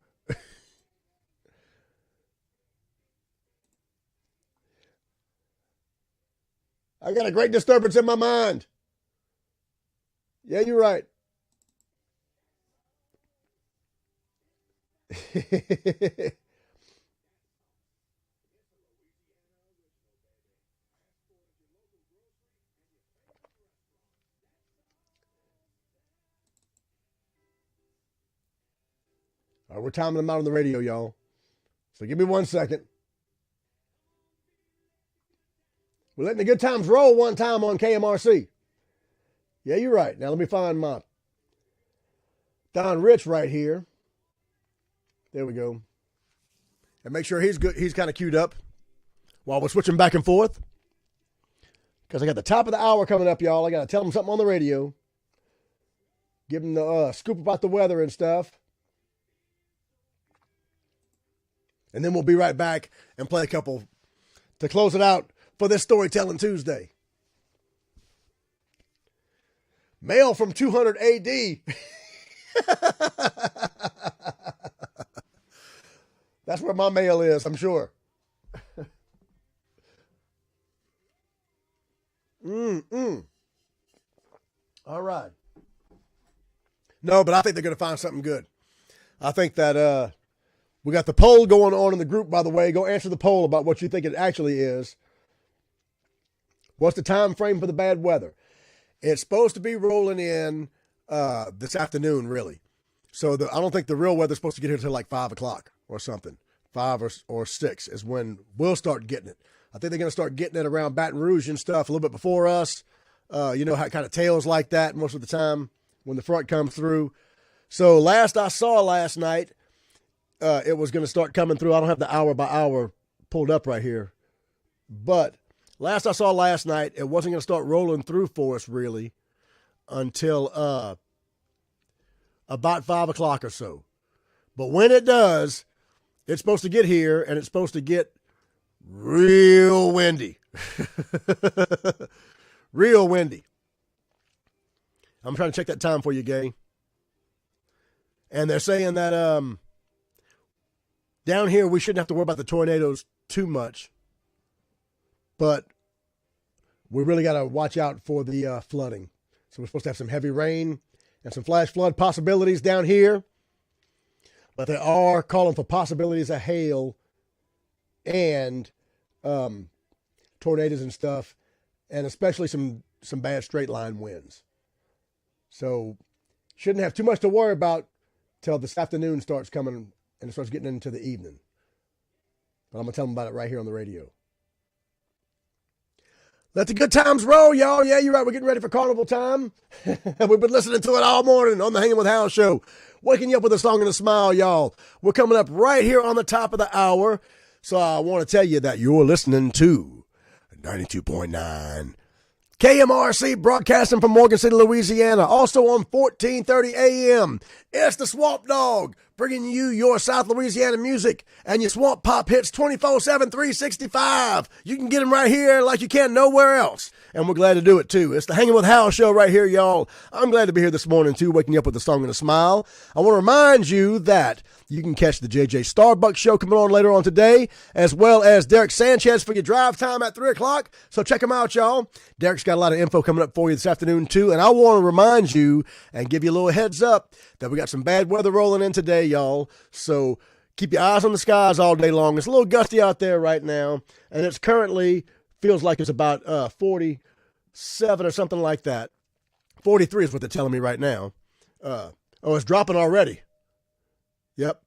I got a great disturbance in my mind. Yeah, you're right. All right, we're timing them out on the radio, y'all. So give me 1 second. We're letting the good times roll one time on KMRC. Yeah, you're right. Now let me find my Don Rich right here. There we go. And make sure he's good. He's kind of queued up while we're switching back and forth. Because I got the top of the hour coming up, y'all. I got to tell them something on the radio. Give them the scoop about the weather and stuff. And then we'll be right back and play a couple to close it out for this Storytelling Tuesday. Mail from 200 AD. That's where my mail is, I'm sure. All right. No, but I think they're going to find something good. I think that we got the poll going on in the group, by the way. Go answer the poll about what you think it actually is. What's the time frame for the bad weather? It's supposed to be rolling in this afternoon, really. So I don't think the real weather's supposed to get here until like 5 o'clock or something. 5 or 6 is when we'll start getting it. I think they're going to start getting it around Baton Rouge and stuff a little bit before us. You know how it kind of tails like that most of the time when the front comes through. So last I saw last night, it was going to start coming through. I don't have the hour by hour pulled up right here. But last I saw last night, it wasn't going to start rolling through for us really until about 5 o'clock or so. But when it does, it's supposed to get here, and it's supposed to get real windy. Real windy. I'm trying to check that time for you, Gay. And they're saying that down here we shouldn't have to worry about the tornadoes too much. But we really got to watch out for the flooding. So we're supposed to have some heavy rain and some flash flood possibilities down here. But they are calling for possibilities of hail and tornadoes and stuff, and especially some bad straight line winds. So shouldn't have too much to worry about till this afternoon starts coming and it starts getting into the evening. But I'm going to tell them about it right here on the radio. Let the good times roll, y'all. Yeah, you're right. We're getting ready for carnival time. We've been listening to it all morning on the Hanging with Hal show. Waking you up with a song and a smile, y'all. We're coming up right here on the top of the hour. So I want to tell you that you're listening to 92.9 KMRC, broadcasting from Morgan City, Louisiana. Also on 1430 AM. It's the Swamp Dog, bringing you your South Louisiana music and your swamp pop hits 24/7, 365. You can get them right here like you can nowhere else. And we're glad to do it, too. It's the Hanging with Hal show right here, y'all. I'm glad to be here this morning, too, waking you up with a song and a smile. I want to remind you that you can catch the JJ Starbucks show coming on later on today, as well as Derek Sanchez for your drive time at 3 o'clock. So check him out, y'all. Derek's got a lot of info coming up for you this afternoon, too. And I want to remind you and give you a little heads up that we got some bad weather rolling in today, y'all. So keep your eyes on the skies all day long. It's a little gusty out there right now, and it's currently feels like it's about 47 or something like that. 43 is what they're telling me right now. It's dropping already. Yep.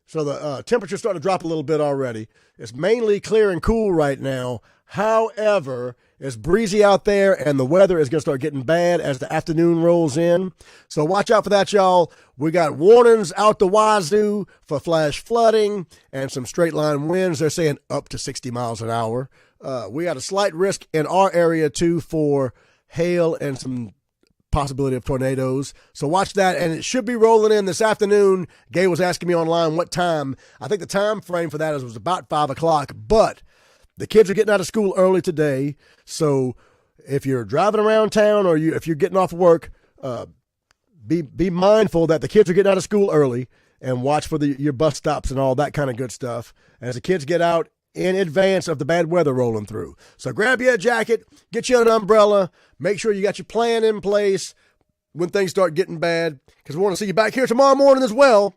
So the temperature's starting to drop a little bit already. It's mainly clear and cool right now. However, it's breezy out there, and the weather is going to start getting bad as the afternoon rolls in. So watch out for that, y'all. We got warnings out the wazoo for flash flooding and some straight line winds. They're saying up to 60 miles an hour. We got a slight risk in our area, too, for hail and some possibility of tornadoes. So watch that, and it should be rolling in this afternoon. Gay was asking me online what time. I think the time frame for that was about 5 o'clock, but the kids are getting out of school early today. So if you're driving around town or if you're getting off work, be mindful that the kids are getting out of school early, and watch for your bus stops and all that kind of good stuff as the kids get out in advance of the bad weather rolling through. So grab you a jacket, get you an umbrella, make sure you got your plan in place when things start getting bad, because we want to see you back here tomorrow morning as well,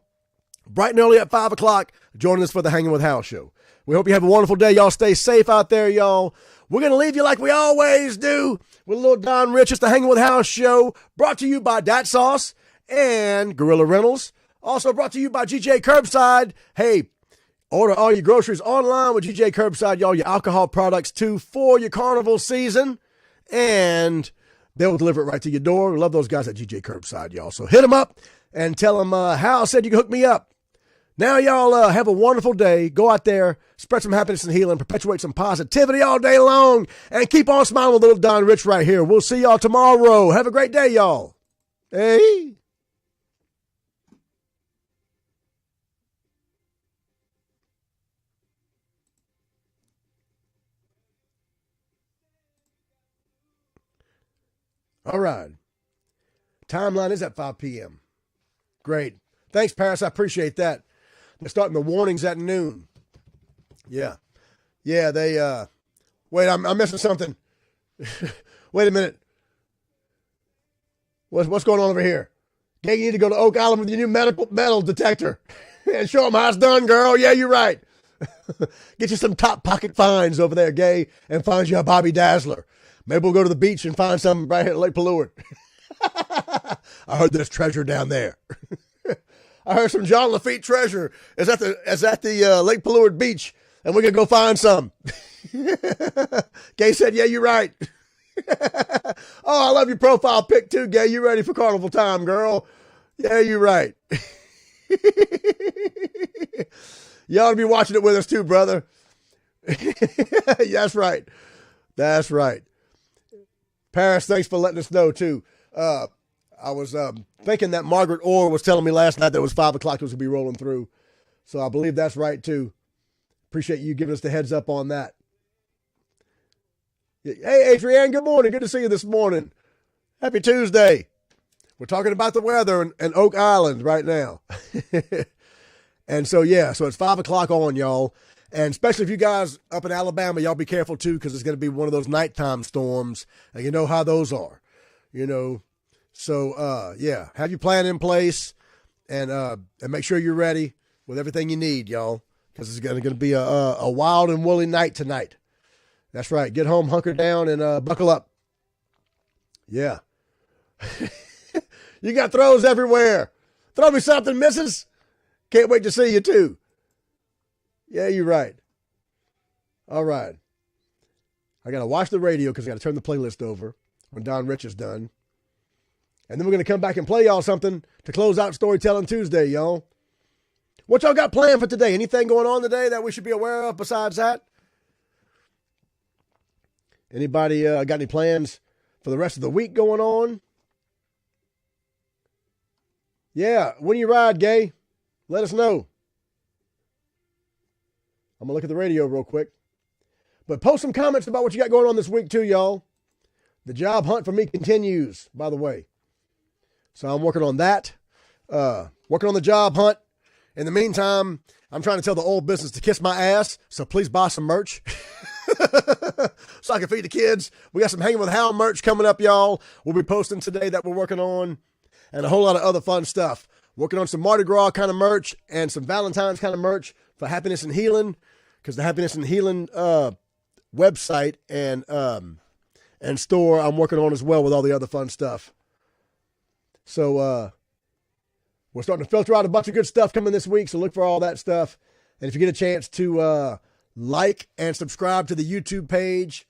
bright and early at 5 o'clock, joining us for the Hanging with Hal show. We hope you have a wonderful day. Y'all stay safe out there, y'all. We're going to leave you like we always do with a little Don Rich. It's the Hanging with Hal show, brought to you by Dat Sauce and Gorilla Rentals. Also brought to you by GJ Curbside. Hey, order all your groceries online with GJ Curbside, y'all. Your alcohol products, too, for your carnival season. And they'll deliver it right to your door. We love those guys at GJ Curbside, y'all. So hit them up and tell them Hal said you can hook me up. Now, y'all have a wonderful day. Go out there, spread some happiness and healing, perpetuate some positivity all day long, and keep on smiling with little Don Rich right here. We'll see y'all tomorrow. Have a great day, y'all. Hey. All right. Timeline is at 5 p.m. Great. Thanks, Paris. I appreciate that. They're starting the warnings at noon. Yeah. Yeah, they, wait, I'm missing something. Wait a minute. What's going on over here? Gang, you need to go to Oak Island with your new metal detector and show them how it's done, girl. Yeah, you're right. Get you some top pocket finds over there, Gay, and find you a Bobby Dazzler. Maybe we'll go to the beach and find something right here at Lake Palourde. I heard there's treasure down there. I heard some John Lafitte treasure is at the Lake Palourde beach, and we're gonna go find some. Gay said, "Yeah, you're right." Oh, I love your profile pic too, Gay. You ready for carnival time, girl? Yeah, you're right. You ought to be watching it with us too, brother. That's right. That's right. Paris, thanks for letting us know too. I was thinking that Margaret Orr was telling me last night that it was 5 o'clock it was going to be rolling through. So I believe that's right, too. Appreciate you giving us the heads up on that. Hey, Adrienne, good morning. Good to see you this morning. Happy Tuesday. We're talking about the weather in Oak Island right now. And so, yeah, so it's 5 o'clock on, y'all. And especially if you guys up in Alabama, y'all be careful, too, because it's going to be one of those nighttime storms. And you know how those are, you know. So, yeah, have your plan in place and make sure you're ready with everything you need, y'all, because it's going to be a wild and woolly night tonight. That's right. Get home, hunker down, and buckle up. Yeah. You got throws everywhere. Throw me something, missus. Can't wait to see you, too. Yeah, you're right. All right. I got to watch the radio because I got to turn the playlist over when Don Rich is done. And then we're going to come back and play y'all something to close out Storytelling Tuesday, y'all. What y'all got planned for today? Anything going on today that we should be aware of besides that? Anybody got any plans for the rest of the week going on? Yeah, when you ride, Gay, let us know. I'm going to look at the radio real quick. But post some comments about what you got going on this week too, y'all. The job hunt for me continues, by the way. So I'm working on that, working on the job hunt. In the meantime, I'm trying to tell the old business to kiss my ass, so please buy some merch so I can feed the kids. We got some Hanging with Hal merch coming up, y'all. We'll be posting today that we're working on, and a whole lot of other fun stuff. Working on some Mardi Gras kind of merch and some Valentine's kind of merch for Happiness and Healing, because the Happiness and Healing website and store I'm working on as well with all the other fun stuff. So we're starting to filter out a bunch of good stuff coming this week, so look for all that stuff. And if you get a chance to like and subscribe to the YouTube page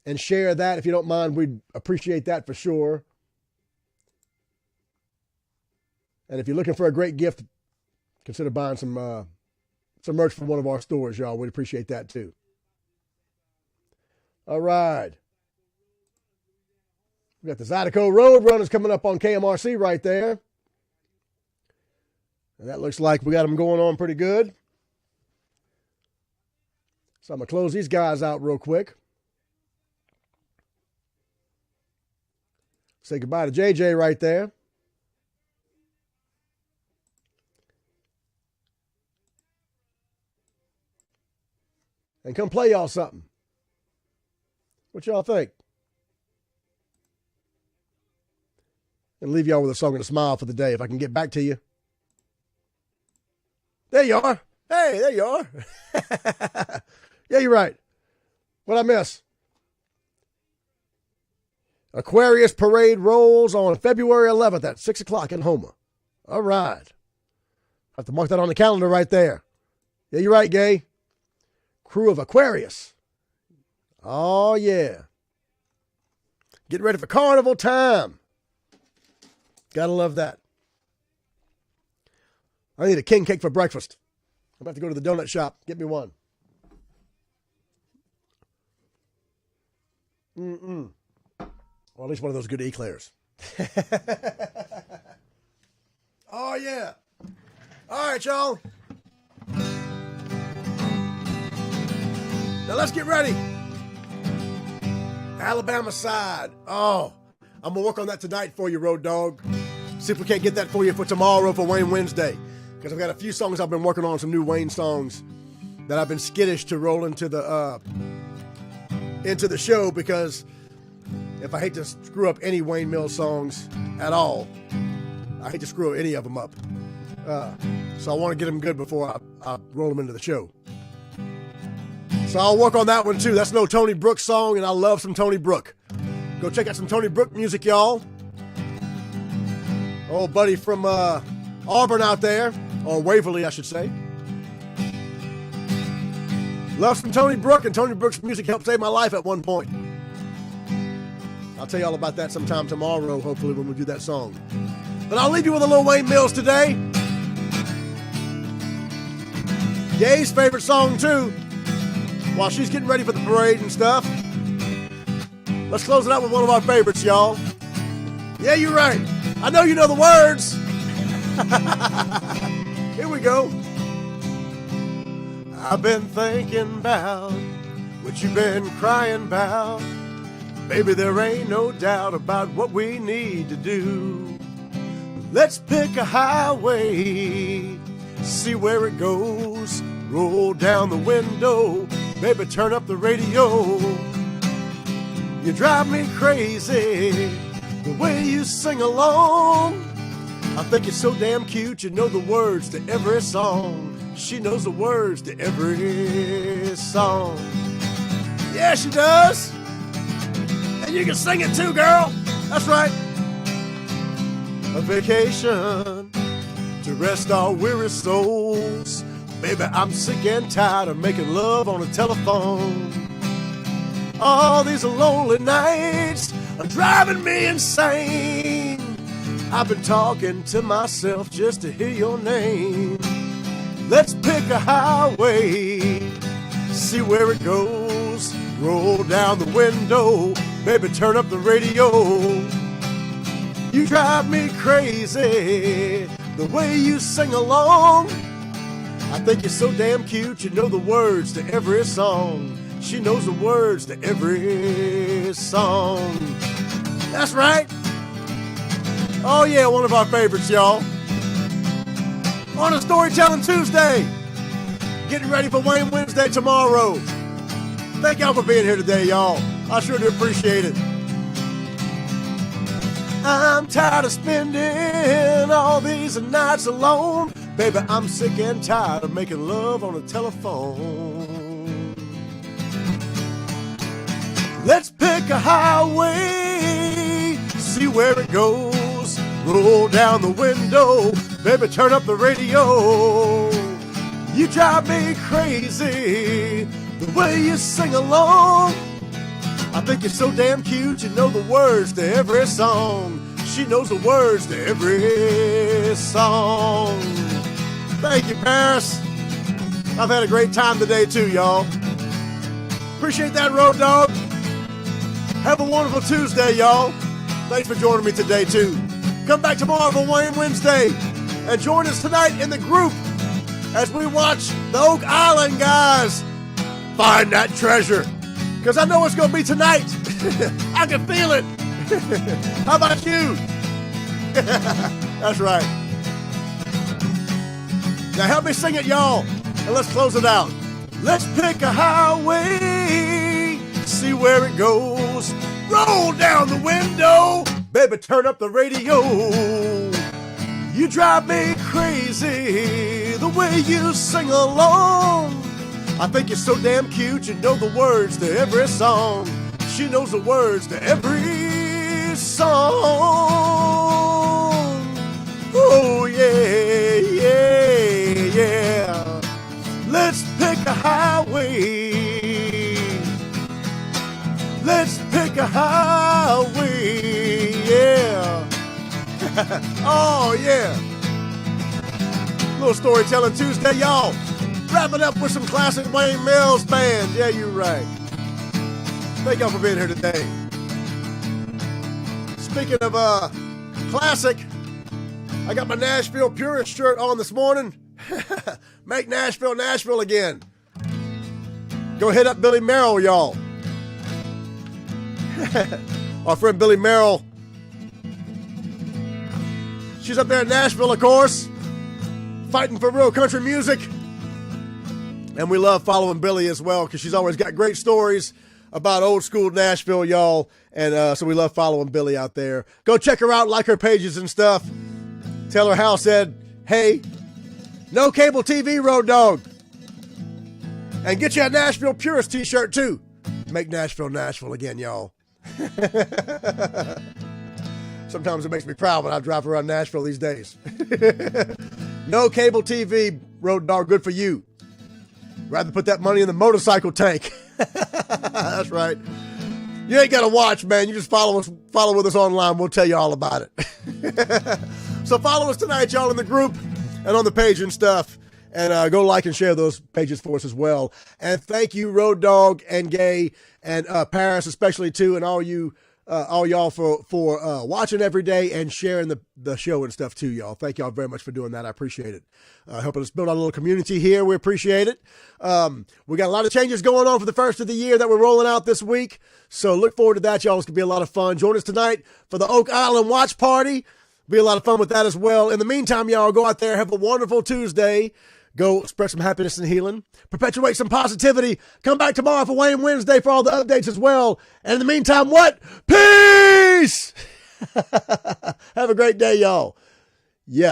and share that, if you don't mind, we'd appreciate that for sure. And if you're looking for a great gift, consider buying some merch from one of our stores, y'all. We'd appreciate that too. All right. We got the Zydeco Road Runners coming up on KMRC right there. And that looks like we got them going on pretty good. So I'm going to close these guys out real quick. Say goodbye to JJ right there. and come play y'all something. What y'all think? And leave y'all with a song and a smile for the day if I can get back to you. There you are. Hey, there you are. Yeah, you're right. What'd I miss? Aquarius Parade rolls on February 11th at 6 o'clock in Houma. All right. I have to mark that on the calendar right there. Yeah, you're right, Gay. Crew of Aquarius. Oh, yeah. Getting ready for carnival time. Gotta love that. I need a king cake for breakfast. I'm about to go to the donut shop. Get me one. Or at least one of those good eclairs. Oh, yeah. All right, y'all. Now let's get ready. Alabama side. Oh, I'm going to work on that tonight for you, Road Dogg. See if we can't get that for you for tomorrow for Wayne Wednesday. Because I've got a few songs I've been working on, some new Wayne songs that I've been skittish to roll into the show, because if I hate to screw up any Wayne Mills songs at all, I hate to screw any of them up. So I want to get them good before I roll them into the show. So I'll work on that one too. That's no Tony Brooks song, and I love some Tony Brook. Go check out some Tony Brook music, y'all. Old buddy from Auburn out there, or Waverly, I should say. Love some Tony Brook, and Tony Brook's music helped save my life at one point. I'll tell you all about that sometime tomorrow, hopefully, when we do that song. But I'll leave you with a little Wayne Mills today. Gay's favorite song, too, while she's getting ready for the parade and stuff. Let's close it out with one of our favorites, y'all. Yeah, you're right. I know you know the words. Here we go. I've been thinking about what you've been crying about. Baby, there ain't no doubt about what we need to do. Let's pick a highway, see where it goes. Roll down the window, baby, turn up the radio. You drive me crazy, the way you sing along. I think you're so damn cute, you know the words to every song. She knows the words to every song. Yeah, she does. And you can sing it too, girl. That's right. A vacation to rest our weary souls. Baby, I'm sick and tired of making love on the telephone. All these lonely nights are driving me insane. I've been talking to myself just to hear your name. Let's pick a highway, see where it goes. Roll down the window, baby, turn up the radio. You drive me crazy, the way you sing along. I think you're so damn cute, you know the words to every song. She knows the words to every song. That's right. Oh yeah, one of our favorites, y'all. On a Storytelling Tuesday. Getting ready for Wayne Wednesday tomorrow. Thank y'all for being here today, y'all. I sure do appreciate it. I'm tired of spending all these nights alone. Baby, I'm sick and tired of making love on the telephone. Let's pick a highway, see where it goes. Roll down the window, baby, turn up the radio. You drive me crazy, the way you sing along. I think you're so damn cute, you know the words to every song. She knows the words to every song. Thank you, Paris. I've had a great time today, too, y'all. Appreciate that, Road Dogg. Have a wonderful Tuesday, y'all. Thanks for joining me today, too. Come back tomorrow for Wayne Wednesday. And join us tonight in the group as we watch the Oak Island guys find that treasure. Because I know it's going to be tonight. I can feel it. How about you? That's right. Now help me sing it, y'all. And let's close it out. Let's pick a highway, see where it goes. Roll down the window, baby, turn up the radio. You drive me crazy, the way you sing along. I think you're so damn cute, you know the words to every song. She knows the words to every song. Oh yeah, yeah, yeah. Let's pick a highway. Let's pick a highway, yeah. Oh, yeah. Little Storytelling Tuesday, y'all. Wrapping up with some classic Wayne Mills Band. Yeah, you're right. Thank y'all for being here today. Speaking of classic, I got my Nashville Purist shirt on this morning. Make Nashville, Nashville again. Go hit up Billy Merrill, y'all. Our friend Billy Merrill. She's up there in Nashville, of course, fighting for real country music. And we love following Billy as well because she's always got great stories about old school Nashville, y'all. And so we love following Billy out there. Go check her out, like her pages and stuff. Tell her Hal said, hey, no cable TV, Road Dogg. And get you a Nashville Purist t-shirt, too. Make Nashville, Nashville again, y'all. Sometimes it makes me proud when I drive around Nashville these days. No cable TV, Road Dogg, good for you. Rather put that money in the motorcycle tank. That's right. You ain't got to watch, man. You just follow with us online. We'll tell you all about it. So follow us tonight, y'all, in the group and on the page and stuff. And go like and share those pages for us as well. And thank you, Road Dogg and Gay and Paris especially too, and all y'all for watching every day and sharing the show and stuff too, y'all. Thank y'all very much for doing that. I appreciate it. Helping us build our little community here. We appreciate it. We got a lot of changes going on for the first of the year that we're rolling out this week. So look forward to that, y'all. It's going to be a lot of fun. Join us tonight for the Oak Island Watch Party. Be a lot of fun with that as well. In the meantime, y'all, go out there, have a wonderful Tuesday. Go spread some happiness and healing. Perpetuate some positivity. Come back tomorrow for Wayne Wednesday for all the updates as well. And in the meantime, what? Peace! Have a great day, y'all. Yes.